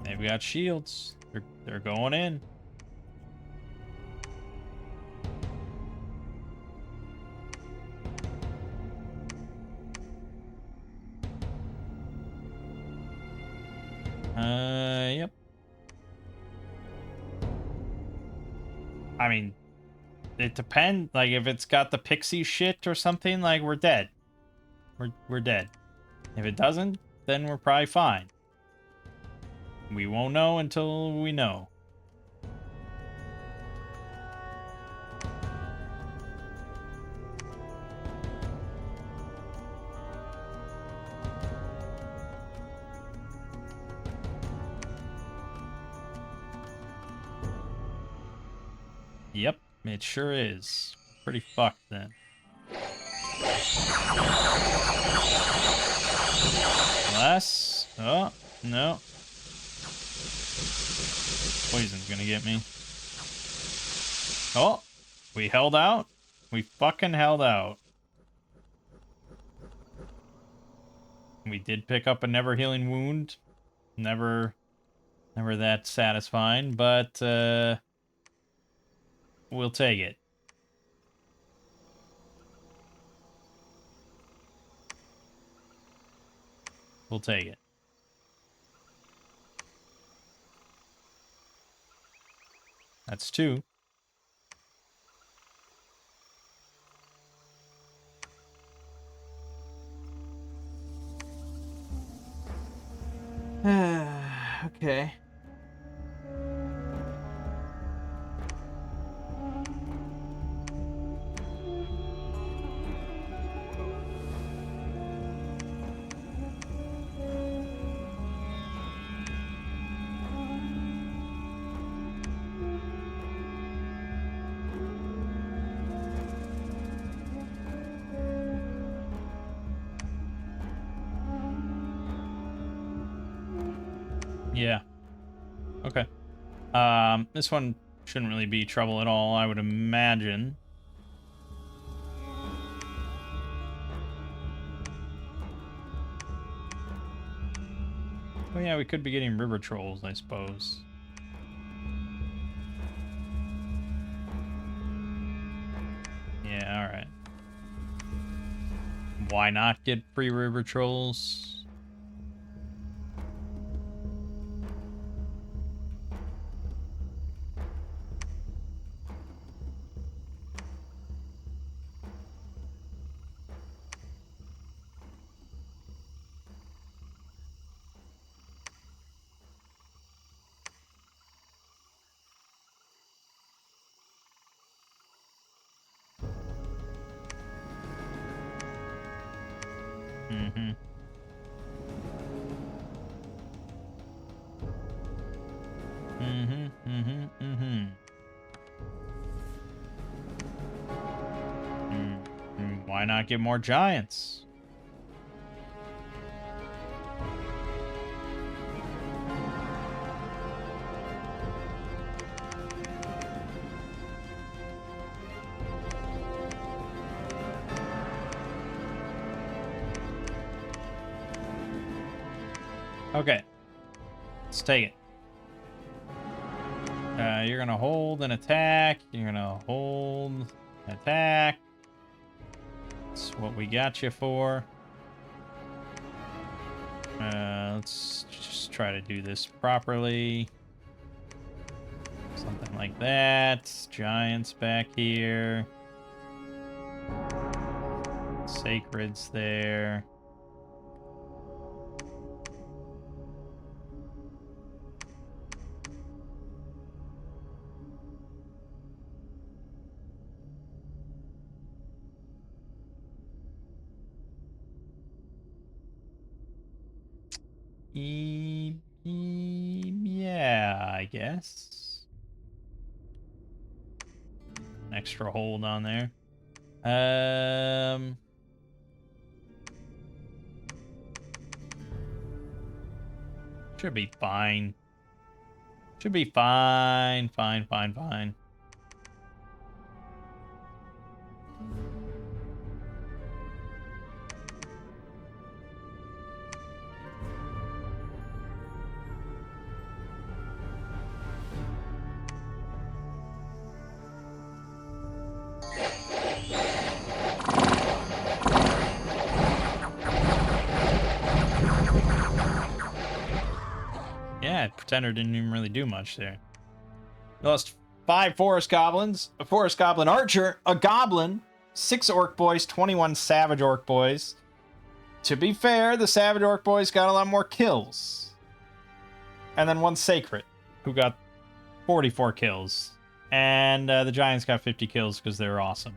They've got shields. They're going in. Yep. I mean, it depends. Like, if it's got the pixie shit or something, like, we're dead. We're dead. If it doesn't, then we're probably fine. We won't know until we know. Yep, it sure is. Pretty fucked then. Less. Oh, no. Poison's gonna get me. Oh, we held out. We fucking held out. We did pick up a never healing wound. Never that satisfying, but we'll take it. We'll take it. That's 2. Okay. Yeah. Okay. This one shouldn't really be trouble at all, I would imagine. Oh yeah, we could be getting river trolls, I suppose. Yeah, alright. Why not get free river trolls? Mm-hmm. Why not get more giants? Okay. Let's take it. You're gonna hold an attack. You're gonna hold an attack. That's what we got you for. Let's just try to do this properly. Something like that. Giants back here. Sacred's there. Yeah, I guess. An extra hold on there. Should be fine. Should be fine. Fine. Yeah, Pretender didn't even really do much there. We lost 5 Forest Goblins, a Forest Goblin Archer, a Goblin, 6 Orc Boys, 21 Savage Orc Boys. To be fair, the Savage Orc Boys got a lot more kills. And then 1 Sacred, who got 44 kills. And the Giants got 50 kills because they're awesome.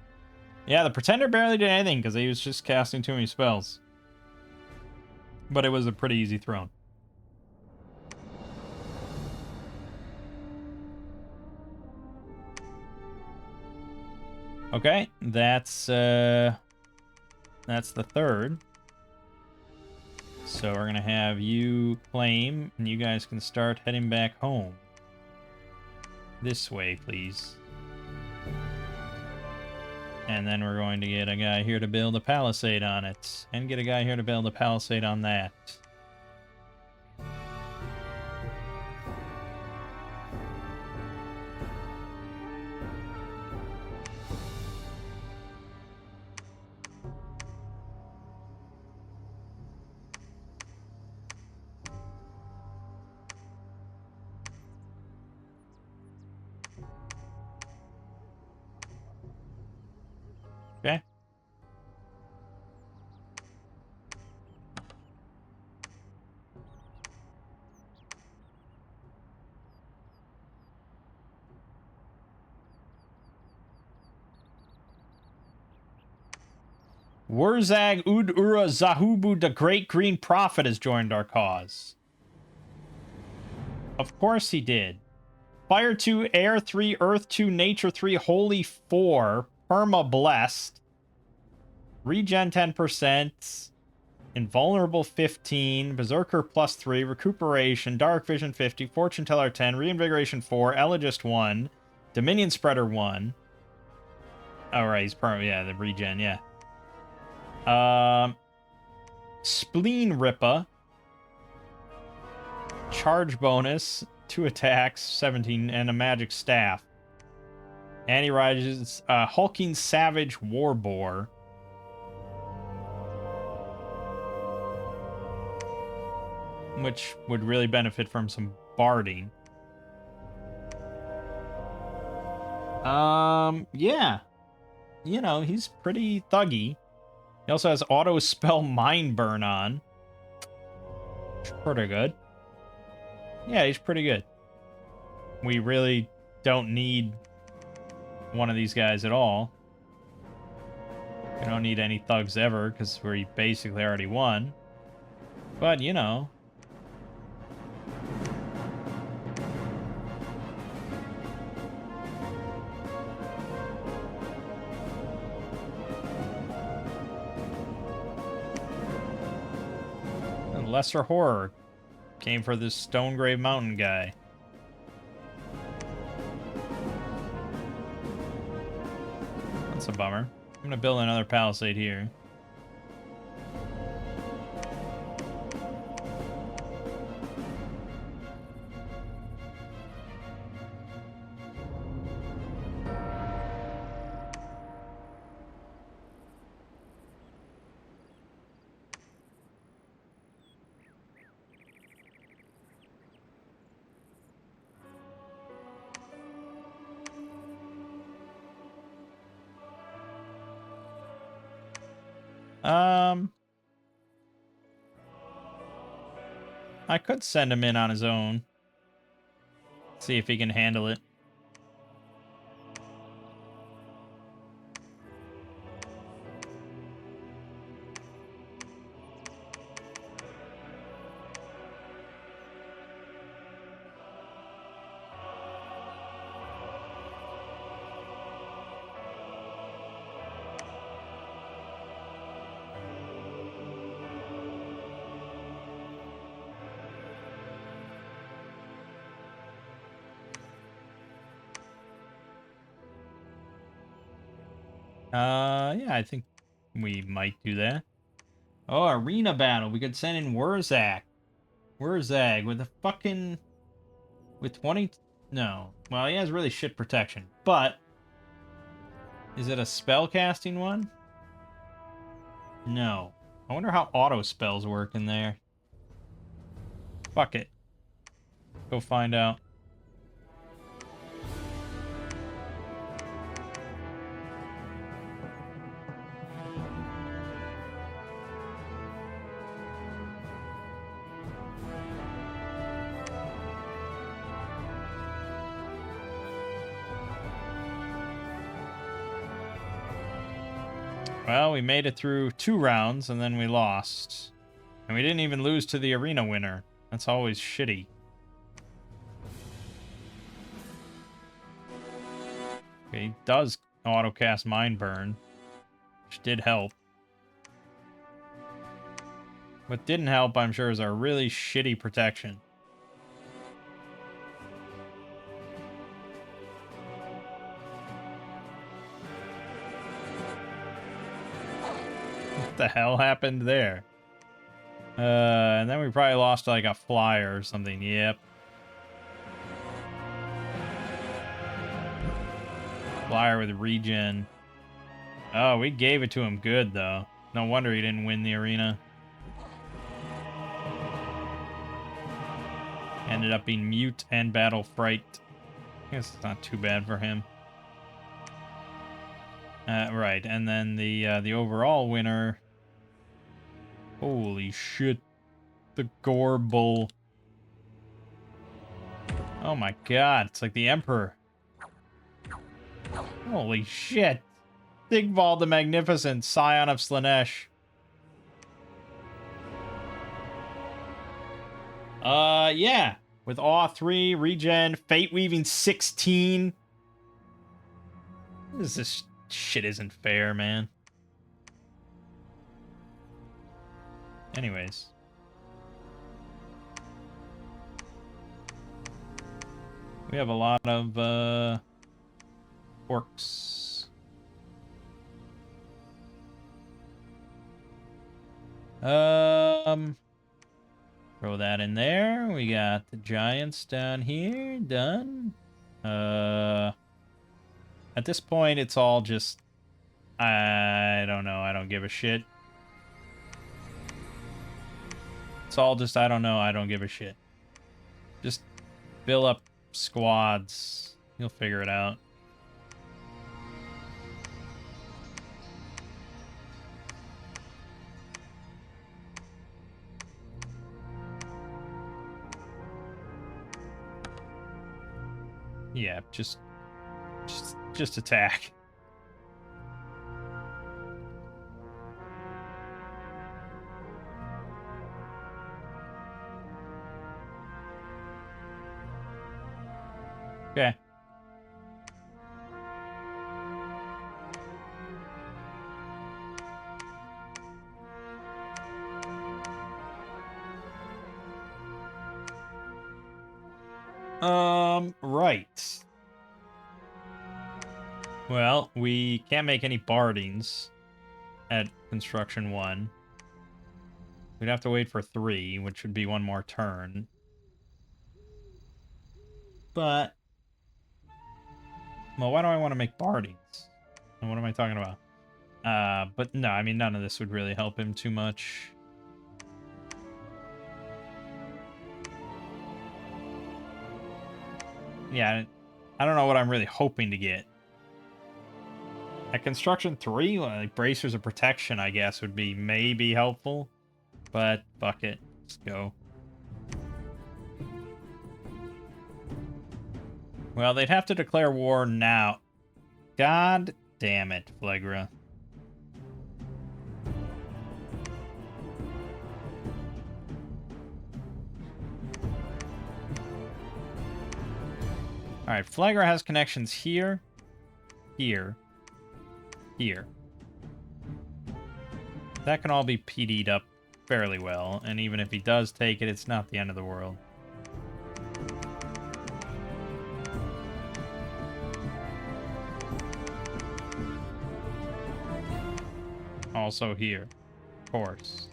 Yeah, the Pretender barely did anything because he was just casting too many spells. But it was a pretty easy throne. Okay, that's the third. So we're gonna have you claim, and you guys can start heading back home. This way, please. And then we're going to get a guy here to build a palisade on it, and get a guy here to build a palisade on that. Okay. Wurzag Ud-Ura Zahubu, the Great Green Prophet, has joined our cause. Of course he did. Fire 2, Air 3, Earth 2, Nature 3, Holy 4, Perma Blessed, Regen 10%, Invulnerable 15, Berserker plus 3, Recuperation, Dark Vision 50, Fortune Teller 10, Reinvigoration 4, Elegist 1, Dominion Spreader 1. Oh, right, he's perma, yeah, the regen, yeah. Spleen Ripper. Charge bonus, 2 attacks, 17, and a magic staff. And he rises Hulking Savage Warboar. Which would really benefit from some barding. Yeah. You know, he's pretty thuggy. He also has auto spell Mind Burn on. Pretty good. Yeah, he's pretty good. We really don't need one of these guys at all. We don't need any thugs ever, because we basically already won. But, you know. Lesser Horror came for this Stonegrave Mountain guy. That's a bummer. I'm gonna build another palisade here. I could send him in on his own. See if he can handle it. Yeah, I think we might do that. Oh, arena battle. We could send in Wurzak. Wurzag with a fucking... With 20... No. Well, he has really shit protection. But... Is it a spellcasting one? No. I wonder how auto spells work in there. Fuck it. Go find out. Well, we made it through 2 rounds, and then we lost. And we didn't even lose to the arena winner. That's always shitty. Okay, he does autocast Mind Burn, which did help. What didn't help, I'm sure, is our really shitty protection. What the hell happened there? And then we probably lost like a flyer or something. Yep. Flyer with regen. Oh, we gave it to him good, though. No wonder he didn't win the arena. Ended up being mute and battle fright. I guess it's not too bad for him. Right, and then the overall winner. Holy shit. The Gore Bull. Oh my god, it's like the Emperor. Holy shit. Sigvald the Magnificent, Scion of Slanesh. Yeah. With Awe 3, Regen, Fate Weaving 16. This shit isn't fair, man. Anyways. We have a lot of, orcs. Throw that in there. We got the giants down here. Done. At this point, it's all just... I don't know. I don't give a shit. It's all just, I don't know. I don't give a shit. Just build up squads. You'll figure it out. Yeah, just attack. Okay. Right. Well, we can't make any bardings at construction 1. We'd have to wait for 3, which would be 1 more turn. But... Well, why do I want to make bardings? What am I talking about? But no, I mean, none of this would really help him too much. Yeah, I don't know what I'm really hoping to get. At construction 3, like bracers of protection, I guess, would be maybe helpful. But fuck it. Let's go. Well, they'd have to declare war now. God damn it, Phlegra. Alright, Phlegra has connections here, here, here. That can all be PD'd up fairly well, and even if he does take it, it's not the end of the world. Also here, of course.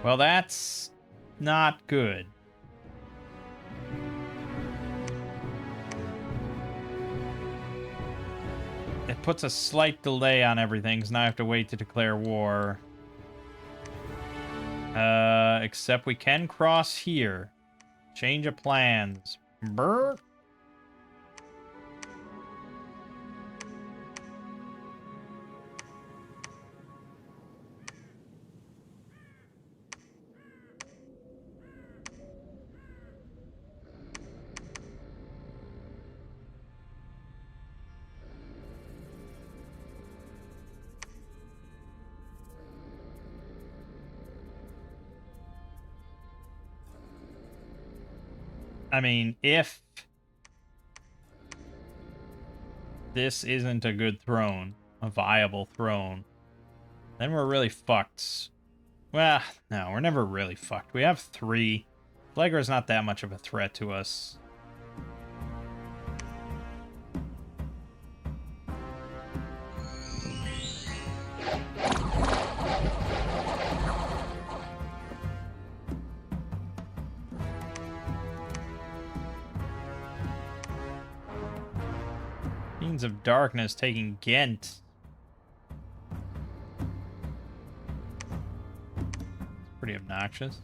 Well, that's not good. It puts a slight delay on everything, because now I have to wait to declare war. Except we can cross here. Change of plans. Brr. I mean, if this isn't a good throne, a viable throne, then we're really fucked. Well, no, we're never really fucked. We have 3. Phlegra's not that much of a threat to us. Fiends of Darkness taking Ghent. Pretty obnoxious.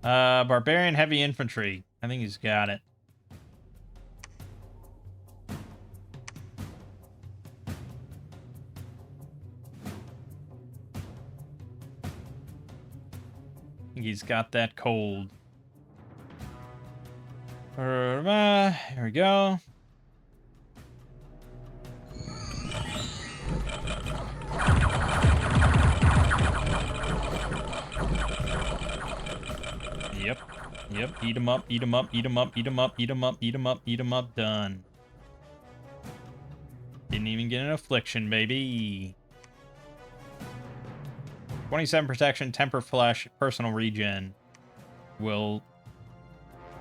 Barbarian Heavy Infantry. I think he's got it. I think he's got that cold. Here we go. Yep, eat him up, eat him up, eat him up, eat him up, eat him up, eat him up, eat him up, done. Didn't even get an affliction, baby. 27 protection, temper flesh, personal regen will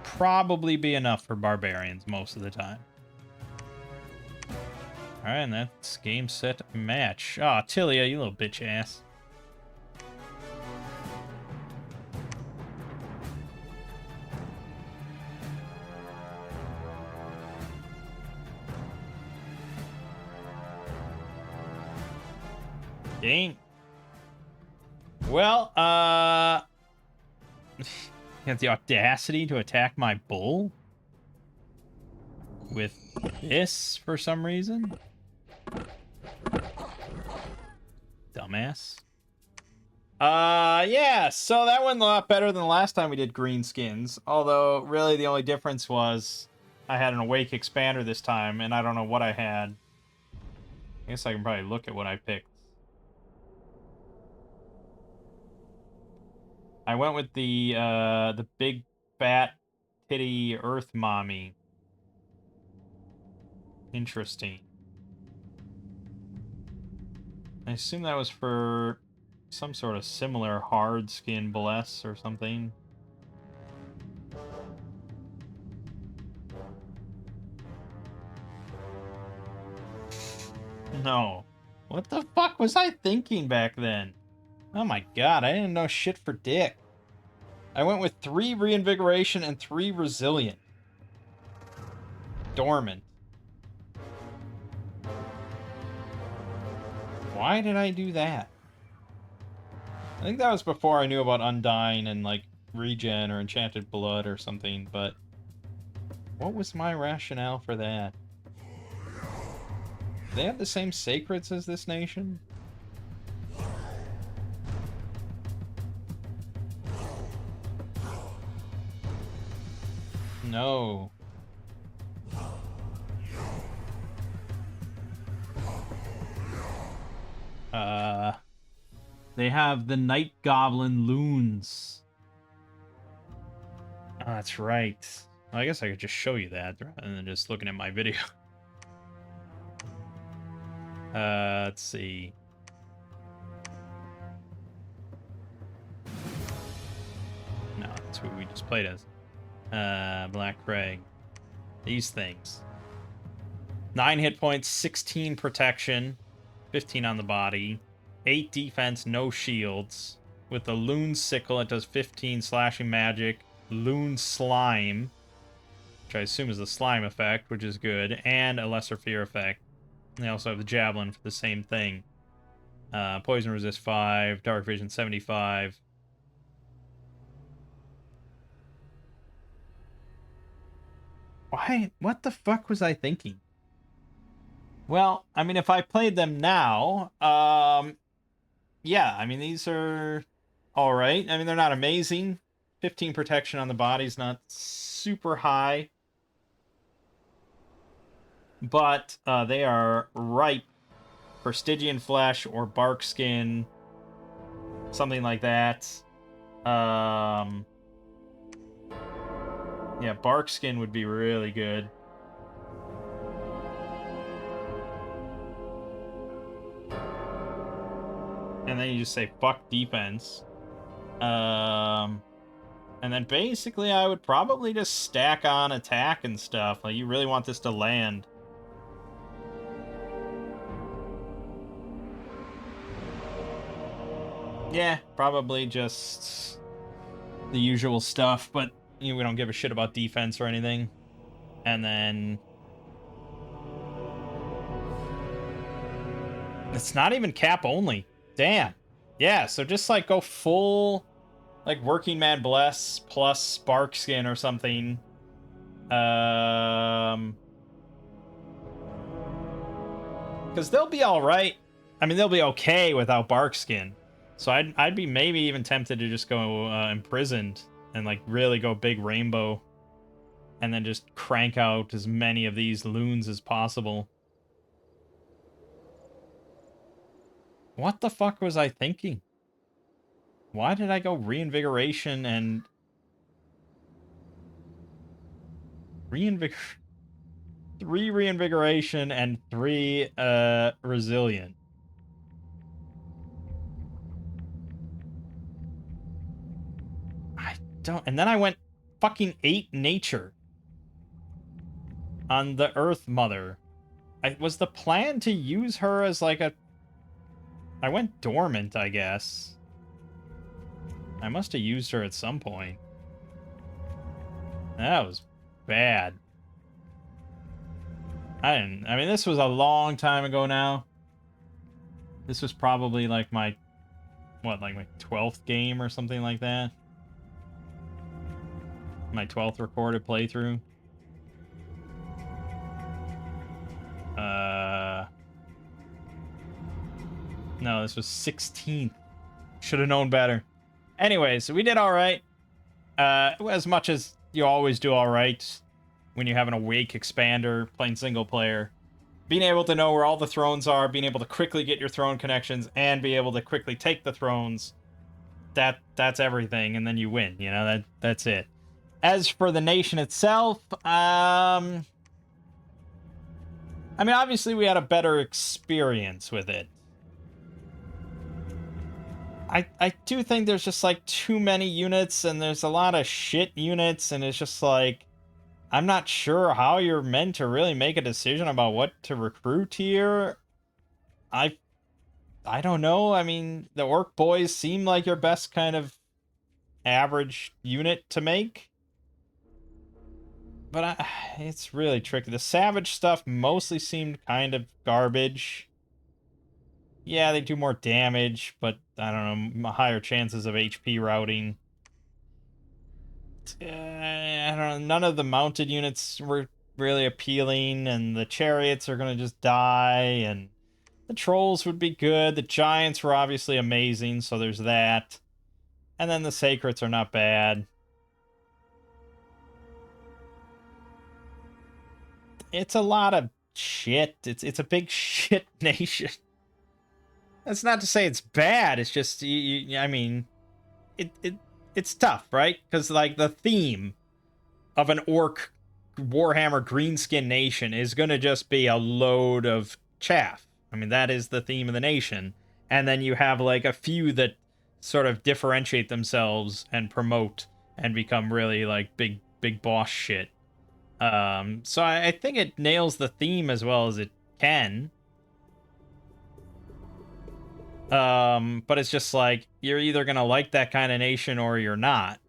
probably be enough for barbarians most of the time. Alright, and that's game, set, match. Aw, Tilia, you little bitch ass. Game. Well, you have the audacity to attack my bull? With this, for some reason? Dumbass. Yeah, so that went a lot better than the last time we did greenskins. Although, really, the only difference was I had an Awake Expander this time, and I don't know what I had. I guess I can probably look at what I picked. I went with the big, fat, titty Earth Mommy. Interesting. I assume that was for some sort of similar hard skin bless or something. no. What the fuck was I thinking back then? Oh my god, I didn't know shit for dick. I went with 3 reinvigoration and 3 resilient. Dormant. Why did I do that? I think that was before I knew about Undying and, like, Regen or Enchanted Blood or something, but... what was my rationale for that? Do they have the same sacreds as this nation? No. They have the Night Goblin Loons. Oh, that's right. Well, I guess I could just show you that rather than just looking at my video. Let's see. No, that's who we just played as. Black Crag. These things. 9 hit points, 16 protection, 15 on the body, 8 defense, no shields. With the Loon Sickle, it does 15 slashing magic. Loon Slime, which I assume is the slime effect, which is good, and a lesser fear effect. And they also have the Javelin for the same thing. Poison resist 5, Dark Vision 75. Why? What the fuck was I thinking? Well, I mean, if I played them now, yeah, I mean, these are all right. I mean, they're not amazing. 15 protection on the body's not super high. But they are ripe for Stygian Flesh or Bark Skin. Something like that. Yeah, Bark Skin would be really good. And then you just say, fuck defense. And then basically I would probably just stack on attack and stuff. Like, you really want this to land. Yeah, probably just the usual stuff, but you know, we don't give a shit about defense or anything. And then... it's not even cap only. Damn. Yeah, so just, like, go full, like, Working Man Bless plus Spark Skin or something. Because they'll be alright. I mean, they'll be okay without Bark Skin. So I'd be maybe even tempted to just go Imprisoned and, like, really go big Rainbow. And then just crank out as many of these loons as possible. What the fuck was I thinking? Why did I go Reinvigoration and... 3 Reinvigoration and 3 Resilient? I don't... and then I went fucking 8 Nature on the Earth Mother. Was the plan to use her as like a... I went Dormant, I guess. I must have used her at some point. That was bad. I mean, this was a long time ago now. This was probably like my... what, like my 12th game or something like that? My 12th recorded playthrough. No, this was 16th. Should have known better. Anyways, we did alright. As much as you always do alright when you have an Awake expander playing single player. Being able to know where all the thrones are, being able to quickly get your throne connections, and be able to quickly take the thrones, that's everything, and then you win, you know, that's it. As for the nation itself, I mean, obviously we had a better experience with it. I do think there's just, like, too many units, and there's a lot of shit units, and it's just, like, I'm not sure how you're meant to really make a decision about what to recruit here. I I don't know. I mean, the orc boys seem like your best kind of average unit to make, but it's really tricky. The savage stuff mostly seemed kind of garbage. Yeah, they do more damage, but I don't know, higher chances of HP routing. I don't know. None of the mounted units were really appealing, and the chariots are gonna just die, and the trolls would be good. The giants were obviously amazing, so there's that. And then the sacrets are not bad. It's a lot of shit. It's a big shit nation. That's not to say it's bad. It's just I mean, it's tough, right? Because like the theme of an orc Warhammer Greenskin nation is going to just be a load of chaff. I mean, that is the theme of the nation. And then you have like a few that sort of differentiate themselves and promote and become really like big boss shit. So I think it nails the theme as well as it can. But it's just like you're either gonna like that kind of nation or you're not.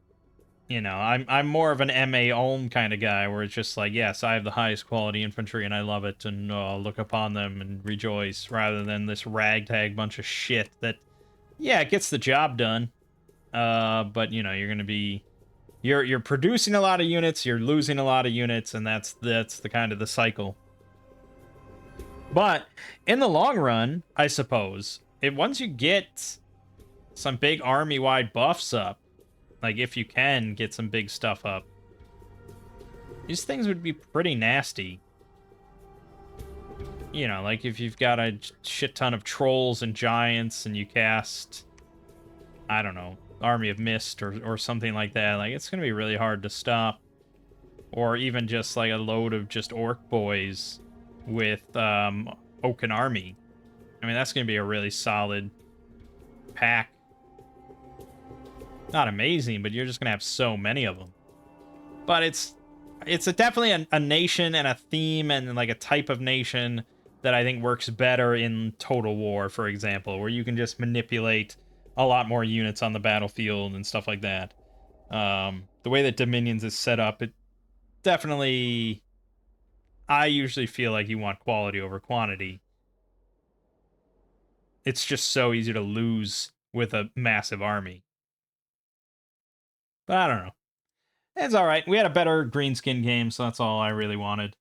You know, I'm more of an MA Ulm kind of guy where it's just like, yes, I have the highest quality infantry and I love it and look upon them and rejoice, rather than this ragtag bunch of shit that, yeah, it gets the job done. But you know, you're gonna be you're producing a lot of units, you're losing a lot of units, and that's the kind of the cycle. But in the long run, I suppose, once you get some big army-wide buffs up, like if you can get some big stuff up, these things would be pretty nasty. You know, like if you've got a shit ton of trolls and giants and you cast, I don't know, Army of Mist or something like that, like it's going to be really hard to stop. Or even just like a load of just orc boys with Oaken Army. I mean, that's going to be a really solid pack. Not amazing, but you're just going to have so many of them. But it's definitely a nation and a theme and like a type of nation that I think works better in Total War, for example, where you can just manipulate a lot more units on the battlefield and stuff like that. The way that Dominions is set up, it definitely, I usually feel like you want quality over quantity. It's just so easy to lose with a massive army. But I don't know. It's all right. We had a better greenskin game, so that's all I really wanted.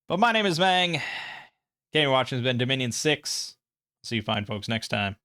But my name is Mangg. Game watching has been Dominion 6. See you fine folks next time.